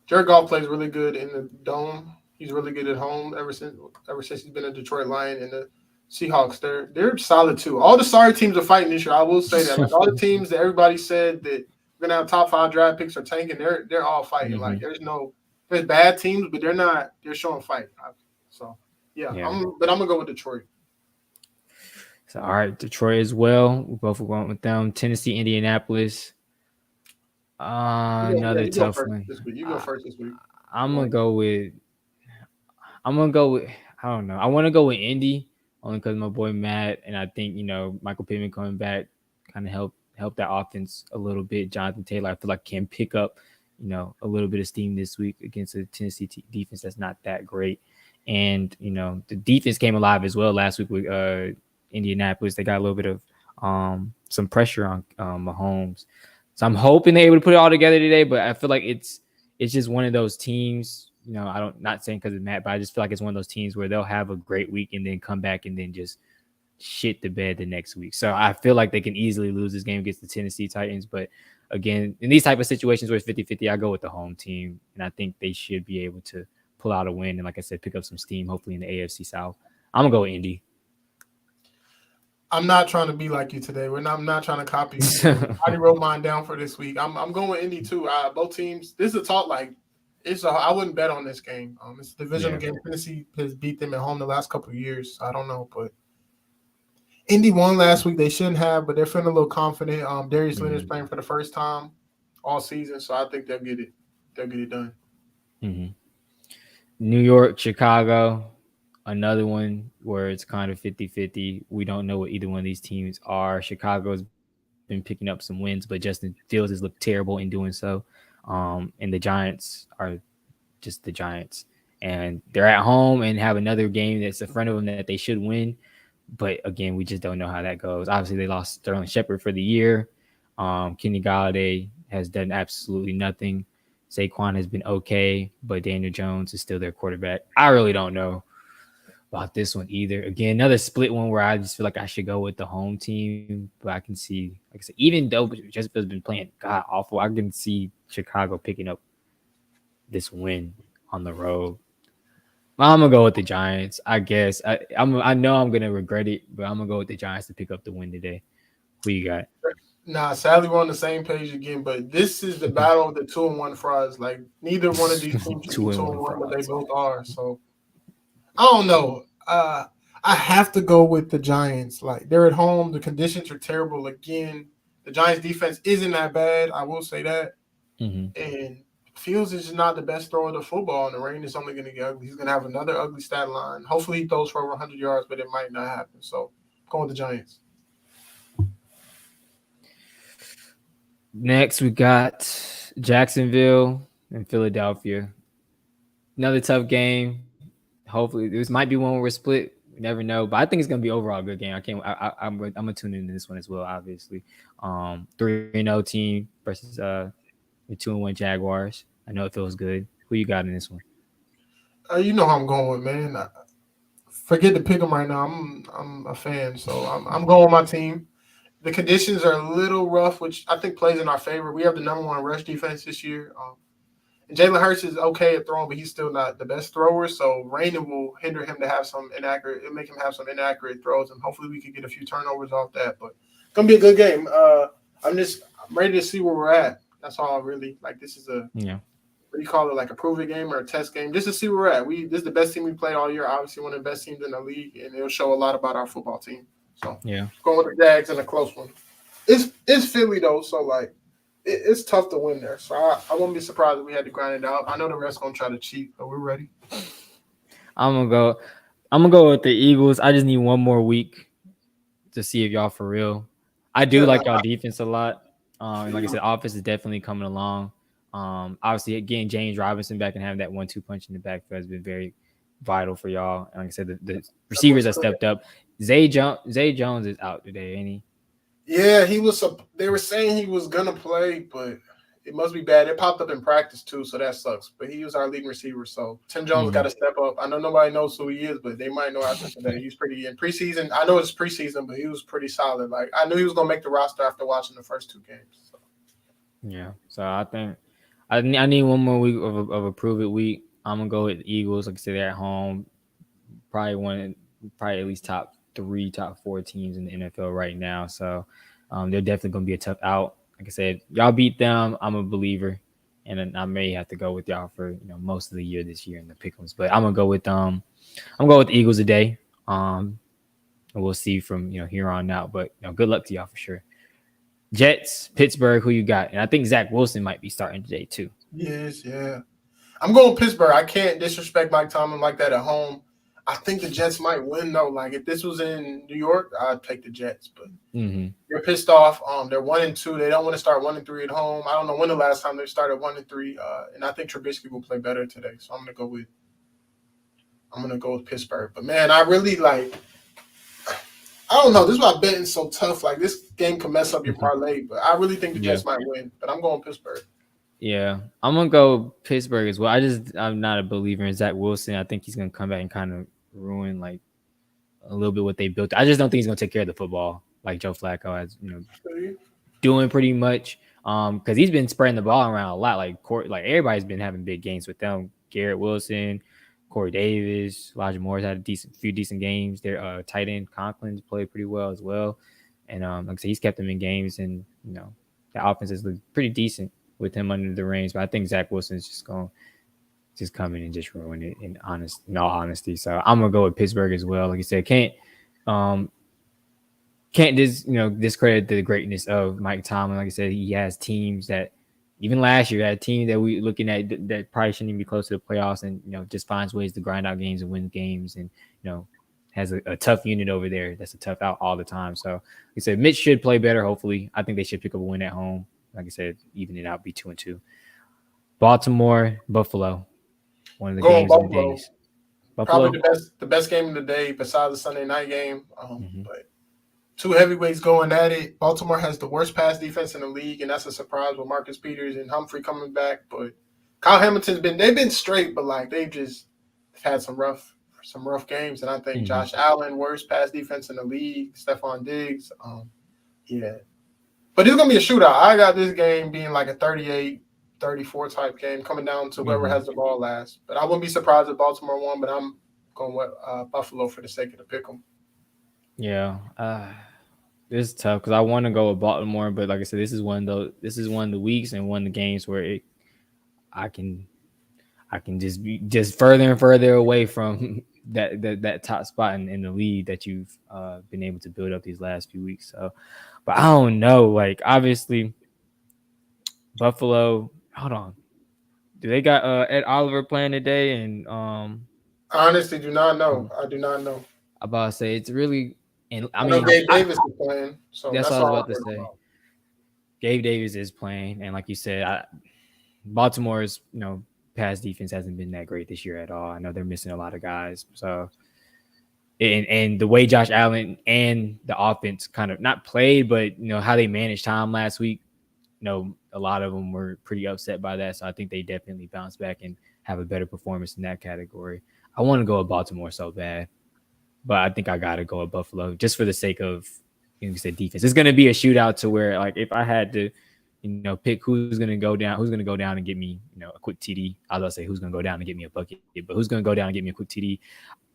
Jared Goff plays really good in the dome. He's really good at home ever since he's been a Detroit Lion. And the Seahawks, they're solid too. All the sorry teams are fighting this year. I will say that. Like all the teams that everybody said that we're gonna have top 5 draft picks are tanking. They're all fighting. Like there's bad teams, but they're showing fight. So yeah. I'm gonna go with Detroit. So all right, Detroit as well. We both are going with them. Tennessee, Indianapolis. Another tough one. You go first this week. I'm gonna go with. I don't know. I want to go with Indy only because my boy Matt, and I think Michael Pittman coming back kind of help that offense a little bit. Jonathan Taylor, I feel like can pick up a little bit of steam this week against a Tennessee defense that's not that great. And the defense came alive as well last week with Indianapolis. They got a little bit of some pressure on Mahomes. So I'm hoping they're able to put it all together today, but I feel like it's just one of those teams. Not saying because of Matt, but I just feel like it's one of those teams where they'll have a great week and then come back and then just shit the bed the next week. So I feel like they can easily lose this game against the Tennessee Titans. But again, in these type of situations where it's 50-50, I go with the home team, and I think they should be able to pull out a win and, like I said, pick up some steam, hopefully in the AFC South. I'm gonna go with Indy. I'm not trying to be like you today. I'm not trying to copy you. I already wrote mine down for this week. I'm going with Indy too. Both teams. This is a talk like. I wouldn't bet on this game. It's a divisional game. Tennessee has beat them at home the last couple of years. I don't know, but Indy won last week. They shouldn't have, but they're feeling a little confident. Darius Leonard's playing for the first time all season, so I think they'll get it. They'll get it done. Mm-hmm. New York, Chicago, another one where it's kind of 50-50. We don't know what either one of these teams are. Chicago's been picking up some wins, but Justin Fields has looked terrible in doing so. And the Giants are just the Giants, and they're at home and have another game that's in front of them that they should win. But again, we just don't know how that goes. Obviously, they lost Sterling Shepard for the year. Kenny Golladay has done absolutely nothing. Saquon has been okay, but Daniel Jones is still their quarterback. I really don't know about this one either. Again, another split one where I just feel like I should go with the home team, but I can see, like I said, even though Jessica's been playing god awful, I can see Chicago picking up this win on the road. I'm gonna go with the Giants, I guess. I know I'm gonna regret it, but I'm gonna go with the Giants to pick up the win today. Who you got? Nah, sadly we're on the same page again, but this is the battle of the 2-1 frauds. Like neither one of these teams is 2-1, but they both are. So I don't know. I have to go with the Giants. Like they're at home, the conditions are terrible again. The Giants defense isn't that bad, I will say that. And Fields is just not the best thrower of the football, and the rain is only going to get ugly. He's going to have another ugly stat line. Hopefully he throws for over 100 yards, but it might not happen. So going with the Giants. Next, we got Jacksonville and Philadelphia. Another tough game. Hopefully, this might be one where we're split. We never know, but I think it's gonna be overall a good game. I'm gonna tune into this one as well. Obviously, 3-0 team versus the 2-1 Jaguars. I know it feels good. Who you got in this one? You know how I'm going, man. Forget to pick them right now. I'm a fan, so I'm going with my team. The conditions are a little rough, which I think plays in our favor. We have the number one rush defense this year. And Jalen Hurts is okay at throwing, but he's still not the best thrower. So raining will hinder him to have some inaccurate. It'll make him have some inaccurate throws, and hopefully we can get a few turnovers off that. But it's gonna be a good game. I'm ready to see where we're at. That's all really. Like, this is what do you call it? Like a prove-it game or a test game? Just to see where we're at. This is the best team we played all year. Obviously, one of the best teams in the league, and it'll show a lot about our football team. So going with the Jags in a close one. It's Philly though, so like it's tough to win there. So I won't be surprised if we had to grind it out. I know the refs gonna try to cheat, but we're ready. I'm gonna go with the Eagles. I just need one more week to see if y'all for real. I do like y'all defense a lot. And like I said, offense is definitely coming along. Obviously, getting James Robinson back and having that 1-2 punch in the backfield has been very vital for y'all. And like I said, the receivers have stepped up. Zay Jones is out today, ain't he? Yeah, he was. They were saying he was gonna play, but it must be bad. It popped up in practice too, so that sucks. But he was our leading receiver, so Tim Jones got to step up. I know nobody knows who he is, but they might know after today. He's pretty in preseason. I know it's preseason, but he was pretty solid. Like, I knew he was gonna make the roster after watching the first 2 games. So. Yeah, so I think I need one more week of a prove it week. I'm gonna go with the Eagles. Like I said, they're at home. Probably at least top 3, top 4 teams in the NFL right now. So they're definitely going to be a tough out. Like I said, y'all beat them. I'm a believer, and then I may have to go with y'all for most of the year this year in the pick'ems. But I'm gonna go with the Eagles today. And we'll see from here on out. But good luck to y'all for sure. Jets, Pittsburgh, who you got? And I think Zach Wilson might be starting today too. Yes, yeah. I'm going Pittsburgh. I can't disrespect Mike Tomlin like that at home. I think the Jets might win, though. Like, if this was in New York, I'd take the Jets. But they're pissed off. They're 1-2. They don't want to start 1-3 at home. I don't know when the last time they started 1-3. And I think Trubisky will play better today. So I'm gonna go with Pittsburgh. But man, I really I don't know. This is why betting's so tough. Like, this game can mess up your parlay. But I really think the Jets might win. But I'm going Pittsburgh. Yeah, I'm gonna go Pittsburgh as well. I'm not a believer in Zach Wilson. I think he's gonna come back and kind of ruin like a little bit what they built. I just don't think he's gonna take care of the football like Joe Flacco has, doing pretty much. Because he's been spreading the ball around a lot. Like everybody's been having big games with them. Garrett Wilson, Corey Davis, Elijah Moore's had a few decent games. Their tight end Conklin's played pretty well as well. And like I said, he's kept them in games, and the offense has looked pretty decent with him under the reins. But I think Zach Wilson's just going to come in and just ruin it in all honesty. So I'm gonna go with Pittsburgh as well. Like I said, can't discredit the greatness of Mike Tomlin. Like I said, he has teams that even last year had teams that we looking at that probably shouldn't even be close to the playoffs, and just finds ways to grind out games and win games, and has a tough unit over there that's a tough out all the time. So like I said, Mitch should play better. Hopefully, I think they should pick up a win at home. Like I said, even it out, be 2-2. Baltimore, Buffalo. One of the games of the days. Buffalo. Probably the best game of the day besides the Sunday night game. But 2 heavyweights going at it. Baltimore has the worst pass defense in the league, and that's a surprise with Marcus Peters and Humphrey coming back. But Kyle Hamilton's they've been straight, but like they've had some rough games. And I think Josh Allen, worst pass defense in the league. Stephon Diggs. But it's gonna be a shootout. I got this game being like a 38-34 type game, coming down to whoever has the ball last. But I wouldn't be surprised if Baltimore won, but I'm going with Buffalo for the sake of the pick 'em. Yeah, it's tough because I want to go with Baltimore, but like I said, this is one of the weeks and one of the games where I can just be further and further away from that top spot in the lead that you've been able to build up these last few weeks. So, but I don't know. Like, obviously, Buffalo. Hold on. Do they got Ed Oliver playing today? And I honestly do not know. I do not know. I'm about to say it's really. And I know mean, Gabe Davis is playing. So that's what I was about to say. Gabe Davis is playing, and like you said, Baltimore's pass defense hasn't been that great this year at all. I know they're missing a lot of guys. So, and the way Josh Allen and the offense kind of not played, but how they managed time last week, a lot of them were pretty upset by that. So I think they definitely bounce back and have a better performance in that category. I want to go with Baltimore so bad, but I think I got to go with Buffalo just for the sake of, you said defense. It's going to be a shootout to where, like, if I had to, pick who's going to go down and get me, a quick TD. I was going to say who's going to go down and get me a bucket, but who's going to go down and get me a quick TD?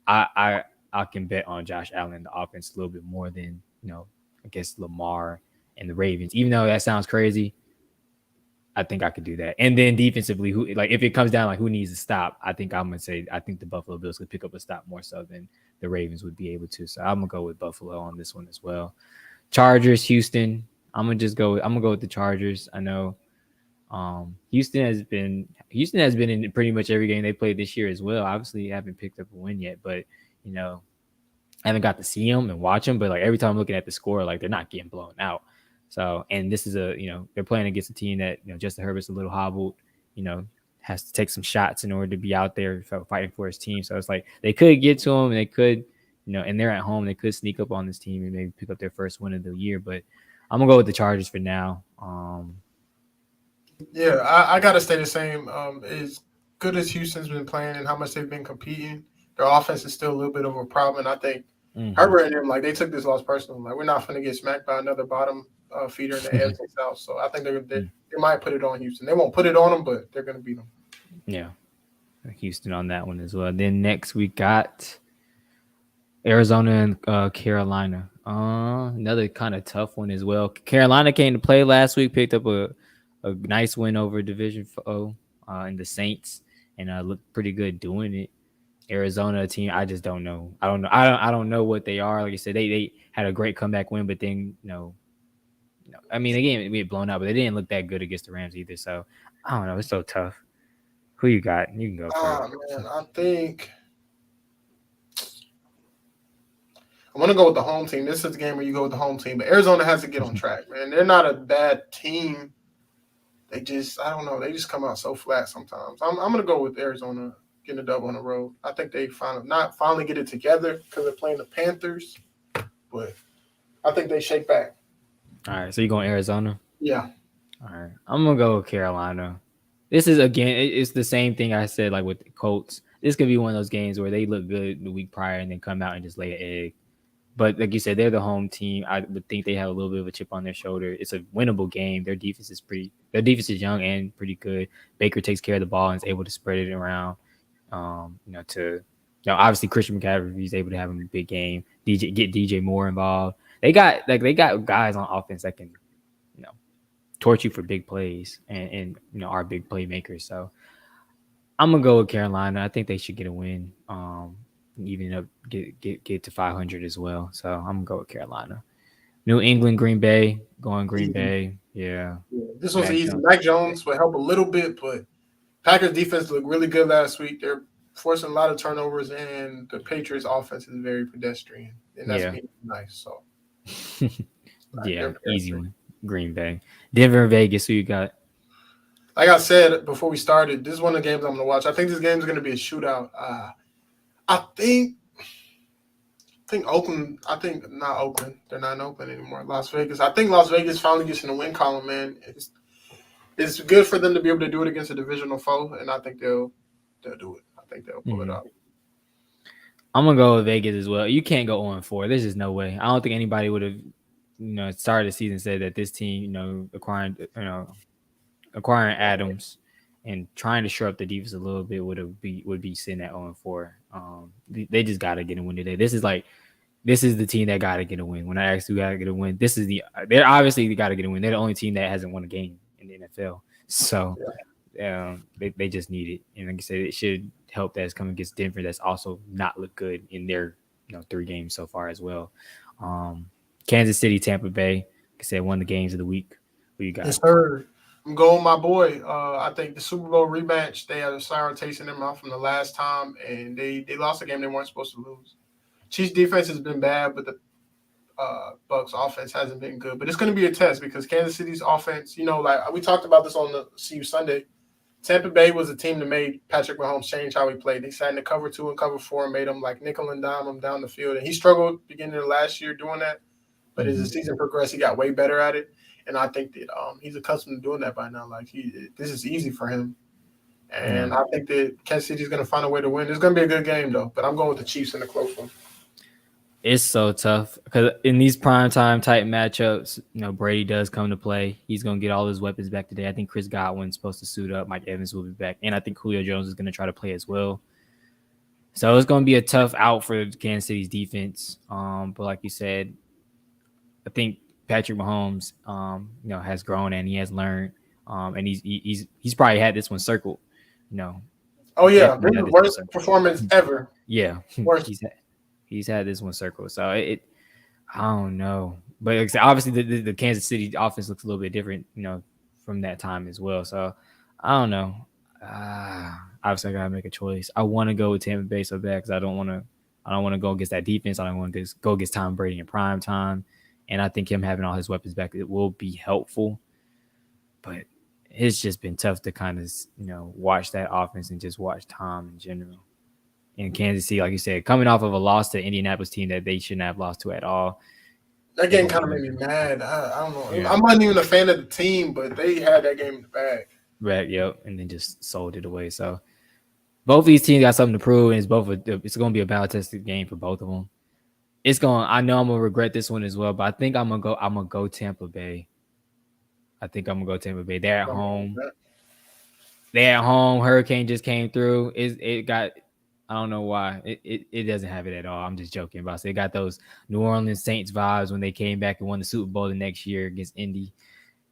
I can bet on Josh Allen, the offense, a little bit more than, I guess Lamar and the Ravens. Even though that sounds crazy, I think I could do that. And then defensively, if it comes down like who needs to stop, I think I'm gonna say I think the Buffalo Bills could pick up a stop more so than the Ravens would be able to. So I'm gonna go with Buffalo on this one as well. Chargers, Houston. I'm gonna go with the Chargers. I know Houston has been in pretty much every game they played this year as well. Obviously, haven't picked up a win yet, but I haven't got to see them and watch them. But like every time I'm looking at the score, like they're not getting blown out. So, and this is they're playing against a team that, Justin Herbert's a little hobbled, has to take some shots in order to be out there fighting for his team. So it's like they could get to him and they could, and they're at home. They could sneak up on this team and maybe pick up their first win of the year. But I'm going to go with the Chargers for now. Yeah, I got to stay the same. As good as Houston's been playing and how much they've been competing, their offense is still a little bit of a problem. And I think Herbert and them, like, they took this loss personally. Like, we're not going to get smacked by another bottom feeder in the AFC South. So I think they might put it on Houston. They won't put it on them, but they're going to beat them. Yeah, Houston on that one as well. Then next we got Arizona and Carolina. Another kind of tough one as well. Carolina came to play last week, picked up a nice win over Division foe in the Saints, and looked pretty good doing it. Arizona team, I just don't know. I don't know what they are. Like I said, they had a great comeback win, but then I mean, they didn't get blown out, but they didn't look that good against the Rams either. So I don't know. It's so tough. Who you got? You can go first. Man, I think I want to go with the home team. This is the game where you go with the home team, but Arizona has to get on track, man. They're not a bad team. They just, I don't know. They just come out so flat sometimes. I'm going to go with Arizona getting a double on the road. I think they finally get it together because they're playing the Panthers, but I think they shake back. All right, so you're going Arizona? Yeah. All right, I'm going to go with Carolina. This is, again, it's the same thing I said, like with the Colts. This could be one of those games where they look good the week prior and then come out and just lay an egg. But like you said, they're the home team. I would think they have a little bit of a chip on their shoulder. It's a winnable game. Their defense is young and pretty good. Baker takes care of the ball and is able to spread it around. Obviously Christian McCaffrey is able to have a big game. Get DJ Moore involved. They got guys on offense that can, torch you for big plays and are big playmakers. So I'm gonna go with Carolina. I think they should get a win. Even up get to 500 as well. So I'm gonna go with Carolina. New England, Green Bay, going Green Bay. Yeah. This one's easy. Mac Jones will help a little bit, but Packers defense looked really good last week. They're forcing a lot of turnovers, and the Patriots offense is very pedestrian, and that's nice. So yeah, easy one. Green Bay, Denver, Vegas. Who you got? Like I said before we started, this is one of the games I'm going to watch. I think this game is going to be a shootout. I think Oakland. I think not Oakland. They're not in Oakland anymore. Las Vegas. I think Las Vegas finally gets in the win column, man. It's good for them to be able to do it against a divisional foe, and I think they'll do it. I think they'll pull it out. I'm gonna go with Vegas as well. You can't go 0-4. There's just no way. I don't think anybody would have, started the season said that this team, acquiring Adams and trying to shore up the defense a little bit would be sitting at 0-4. They just gotta get a win today. This is the team that gotta get a win. When I asked who gotta get a win, they're obviously gotta get a win. They're the only team that hasn't won a game in the NFL. So they just need it. And like I said, it should help that it's coming against Denver. That's also not looked good in their 3 games so far as well. Kansas City, Tampa Bay. Like I said, one of the games of the week. Who you got? Yes, sir. I'm going my boy. I think the Super Bowl rematch, they had a sour taste in their mouth from the last time, and they lost a game they weren't supposed to lose. Chiefs defense has been bad, but the Bucs offense hasn't been good. But it's going to be a test because Kansas City's offense, like we talked about this on the See You Sunday. Tampa Bay was a team that made Patrick Mahomes change how he played. They sat in the cover 2 and cover 4 and made him like nickel and dime him down the field. And he struggled beginning of last year doing that. But as the season progressed, he got way better at it. And I think that he's accustomed to doing that by now. Like this is easy for him. And I think that Kansas City's going to find a way to win. It's going to be a good game, though. But I'm going with the Chiefs in a close one. It's so tough because in these primetime type matchups, Brady does come to play. He's going to get all his weapons back today. I think Chris Godwin's supposed to suit up. Mike Evans will be back. And I think Julio Jones is going to try to play as well. So it's going to be a tough out for Kansas City's defense. But like you said, I think Patrick Mahomes, has grown and he has learned. And he's probably had this one circled. Oh yeah, this is the worst performance ever. Yeah, worst. He's had this one circled. So I don't know, but obviously the Kansas City offense looks a little bit different, from that time as well. So I don't know. Obviously I gotta make a choice. I want to go with Tampa Bay so bad because I don't want to go against that defense. I don't want to go against Tom Brady in prime time. And I think him having all his weapons back, it will be helpful. But it's just been tough to kind of, watch that offense and just watch Tom in general. In Kansas City, like you said, coming off of a loss to the Indianapolis team that they shouldn't have lost to at all. That game kind of made me mad. I don't know. Yeah. I'm not even a fan of the team, but they had that game in the bag. Right, yep, and then just sold it away. So both of these teams got something to prove, and it's going to be a battle-tested game for both of them. I know I'm going to regret this one as well, but I think I'm going to go Tampa Bay. They're at home. Hurricane just came through. It got, I don't know why. It doesn't have it at all. I'm just joking about it. It got those New Orleans Saints vibes when they came back and won the Super Bowl the next year against Indy.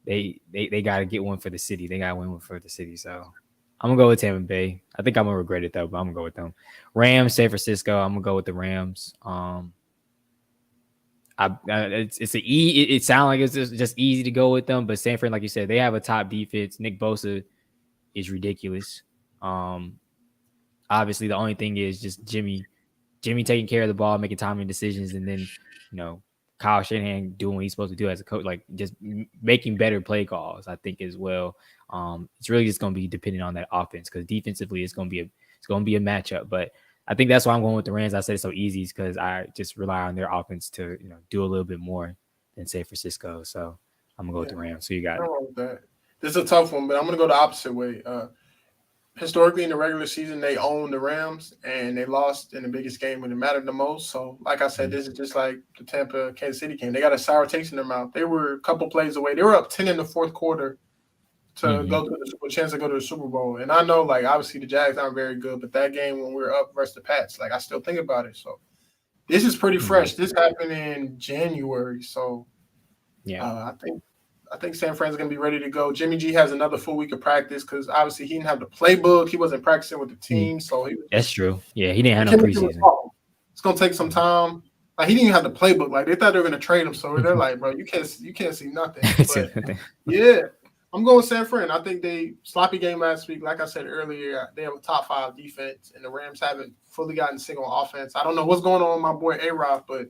They got to get one for the city. They got to win one for the city. So I'm going to go with Tampa Bay. I think I'm going to regret it, though, but I'm going to go with them. Rams, San Francisco. I'm going to go with the Rams. It sounds like it's just easy to go with them, but San Fran, like you said, they have a top defense. Nick Bosa is ridiculous. Obviously, the only thing is just Jimmy taking care of the ball, making timely decisions, and then Kyle Shanahan doing what he's supposed to do as a coach, like just making better play calls. I think as well. It's really just going to be dependent on that offense because defensively it's going to be a matchup. But I think that's why I'm going with the Rams. I said it's so easy because I just rely on their offense to do a little bit more than San Francisco. So I'm gonna go with the Rams. So you got it. This is a tough one, but I'm gonna go the opposite way. Historically, in the regular season, they owned the Rams and they lost in the biggest game when it mattered the most. So, like I said, this is just like the Tampa Kansas City game. They got a sour taste in their mouth. They were a couple plays away. They were up 10 in the fourth quarter to go to a chance to go to the Super Bowl. And I know, like, obviously the Jags aren't very good, but that game when we were up versus the Pats, like, I still think about it. So this is pretty fresh. This happened in January. So I think San Fran's going to be ready to go. Jimmy G has another full week of practice because obviously he didn't have the playbook. He wasn't practicing with the team. So that's true. Yeah, he didn't have no preseason. It's going to take some time. Like, he didn't even have the playbook. Like, they thought they were going to trade him. So they're like, bro, you can't see nothing. But, yeah. I'm going San Fran. I think they sloppy game last week. Like I said earlier, they have a top 5 defense, and the Rams haven't fully gotten single offense. I don't know what's going on with my boy A-Rod, but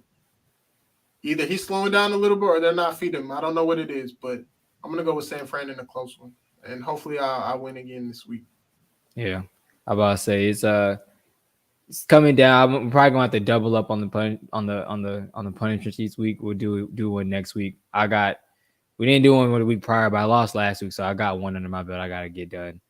either he's slowing down a little bit or they're not feeding him. I don't know what it is, but I'm going to go with San Fran in a close one, and hopefully I win again this week. Yeah, I'm about to say it's coming down. I'm probably going to have to double up on the punishment this week. We'll do one next week. We didn't do one the week prior, but I lost last week, so I got one under my belt. I got to get done,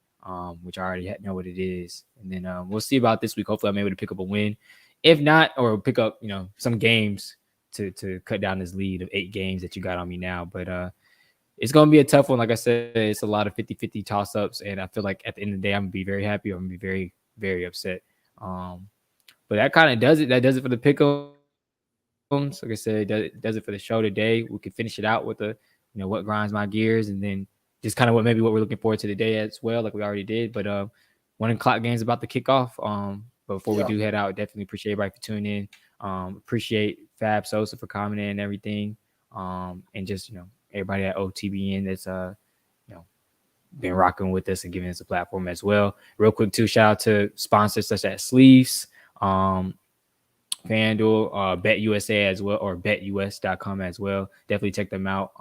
which I already know what it is. And then we'll see about this week. Hopefully, I'm able to pick up a win. If not, or pick up some games to cut down this lead of 8 games that you got on me now. But it's going to be a tough one. Like I said, it's a lot of 50-50 toss-ups, and I feel like at the end of the day, I'm going to be very happy or I'm going to be very, very upset. But that kind of does it. That does it for the pick-ups. Like I said, it does it for the show today. We could finish it out with what grinds my gears, and then just kind of what we're looking forward to today as well, like we already did. But 1 o'clock game's about to kick off. But before we do head out, definitely appreciate everybody for tuning in. Appreciate Fab Sosa for commenting and everything. And just everybody at OTBN that's been rocking with us and giving us a platform as well. Real quick too, shout out to sponsors such as Sleeves, FanDuel, BetUSA as well, or BetUS.com as well. Definitely check them out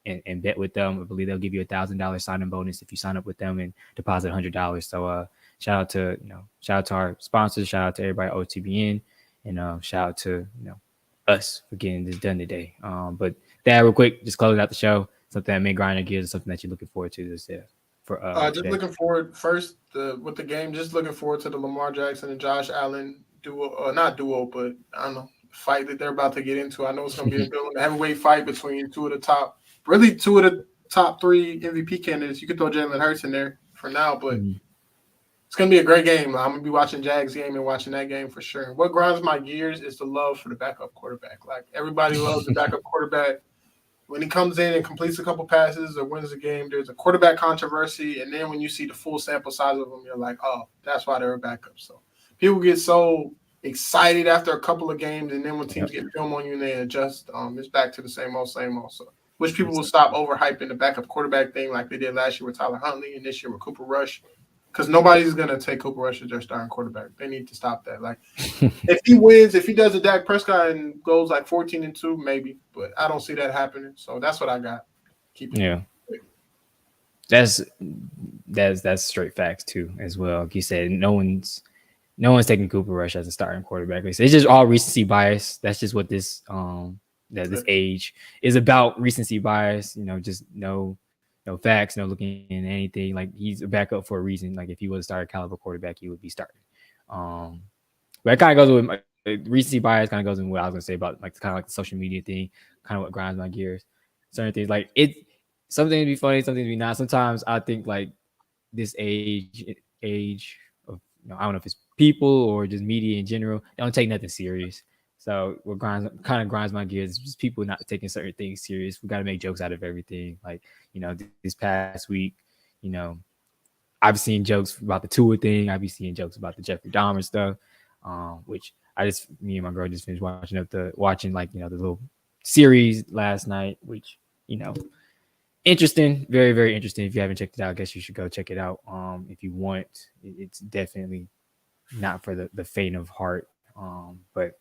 and bet with them. I believe they'll give you $1,000 sign-in bonus if you sign up with them and deposit $100. So shout out to our sponsors, shout out to everybody at OTBN, and shout out to us for getting this done today. But that real quick, just closing out the show. Something that may grind your gears, something that you're looking forward to this year. Looking forward first with the game. Just looking forward to the Lamar Jackson and Josh Allen duo, not duo, but I don't know, fight that they're about to get into. I know it's going to be a heavyweight fight between two of the top 3 MVP candidates. You could throw Jalen Hurts in there for now, but it's going to be a great game. I'm going to be watching Jags game and watching that game for sure. What grinds my gears is the love for the backup quarterback. Like, everybody loves the backup quarterback. When he comes in and completes a couple passes or wins the game, there's a quarterback controversy. And then when you see the full sample size of them, you're like, oh, that's why they're a backup. So people get so excited after a couple of games. And then when teams get film on you and they adjust, it's back to the same old. So wish people will stop overhyping the backup quarterback thing like they did last year with Tyler Huntley and this year with Cooper Rush. Because nobody's going to take Cooper Rush as their starting quarterback. They need to stop that. Like, if he wins, if he does a Dak Prescott and goes like 14-2, maybe. But I don't see that happening. So that's what I got. That's straight facts too, as well. Like you said, no one's taking Cooper Rush as a starting quarterback. It's just all recency bias. That's just what this this age is about. Recency bias. Just no facts, no looking in anything. Like, he's a backup for a reason. Like, if he was a starter caliber quarterback, he would be starting. But it kind of goes with recency bias. Kind of goes in what I was gonna say about like kind of like the social media thing. Kind of what grinds my gears. Certain things like something to be funny, something to be not. Sometimes I think like this age of I don't know if it's people or just media in general, they don't take nothing serious. So what kind of grinds my gears is just people not taking certain things serious. We got to make jokes out of everything. Like, this past week, I've seen jokes about the Tua thing. I've been seeing jokes about the Jeffrey Dahmer stuff, which me and my girl just finished watching like, the little series last night, which, interesting, very, very interesting. If you haven't checked it out, I guess you should go check it out. If you want, it's definitely not for the faint of heart, but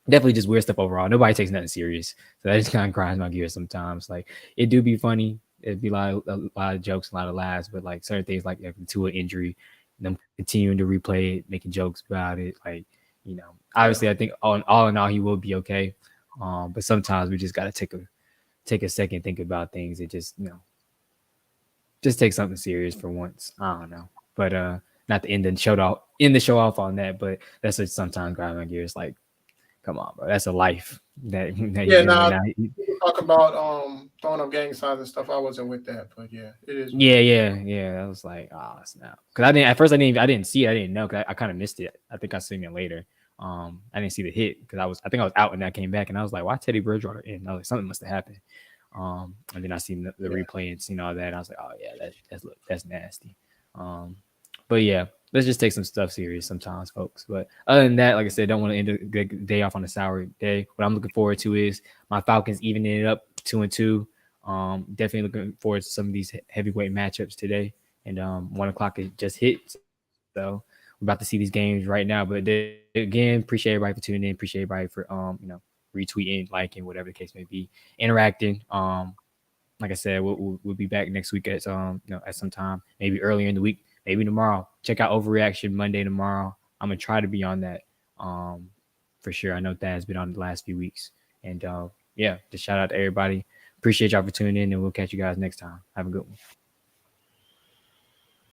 definitely just weird stuff overall. Nobody takes nothing serious, so that just kind of grinds my gears sometimes. Like, it do be funny, it'd be a lot of jokes, a lot of laughs, but like certain things like the Tua injury, them continuing to replay it, making jokes about it, like, obviously I think all in all he will be okay, but sometimes we just got to take a second, think about things, and just just take something serious for once. I don't know, but not to end the show off on that, but that's what sometimes grind my gears. Like, come on, bro. That's a life that people talk about throwing up gang signs and stuff. I wasn't with that, but yeah, it is. Yeah. I was like, oh snap, because I didn't see it. I didn't know because I kind of missed it. I think I seen it later. I didn't see the hit because I think I was out when that came back, and I was like, why Teddy Bridgewater in? I was like, something must have happened. And then I seen the replay and seen all that, and I was like, oh yeah, that's nasty. But yeah, let's just take some stuff serious sometimes, folks. But other than that, like I said, don't want to end the day off on a sour day. What I'm looking forward to is my Falcons evening it up 2-2. Definitely looking forward to some of these heavyweight matchups today. And 1:00 it just hit, so we're about to see these games right now. But again, appreciate everybody for tuning in. Appreciate everybody for retweeting, liking, whatever the case may be, interacting. Like I said, we'll be back next week at at some time, maybe earlier in the week. Maybe tomorrow. Check out Overreaction Monday tomorrow. I'm gonna try to be on that for sure. I know Thad's been on the last few weeks, and just shout out to everybody. Appreciate y'all for tuning in, and we'll catch you guys next time. Have a good one.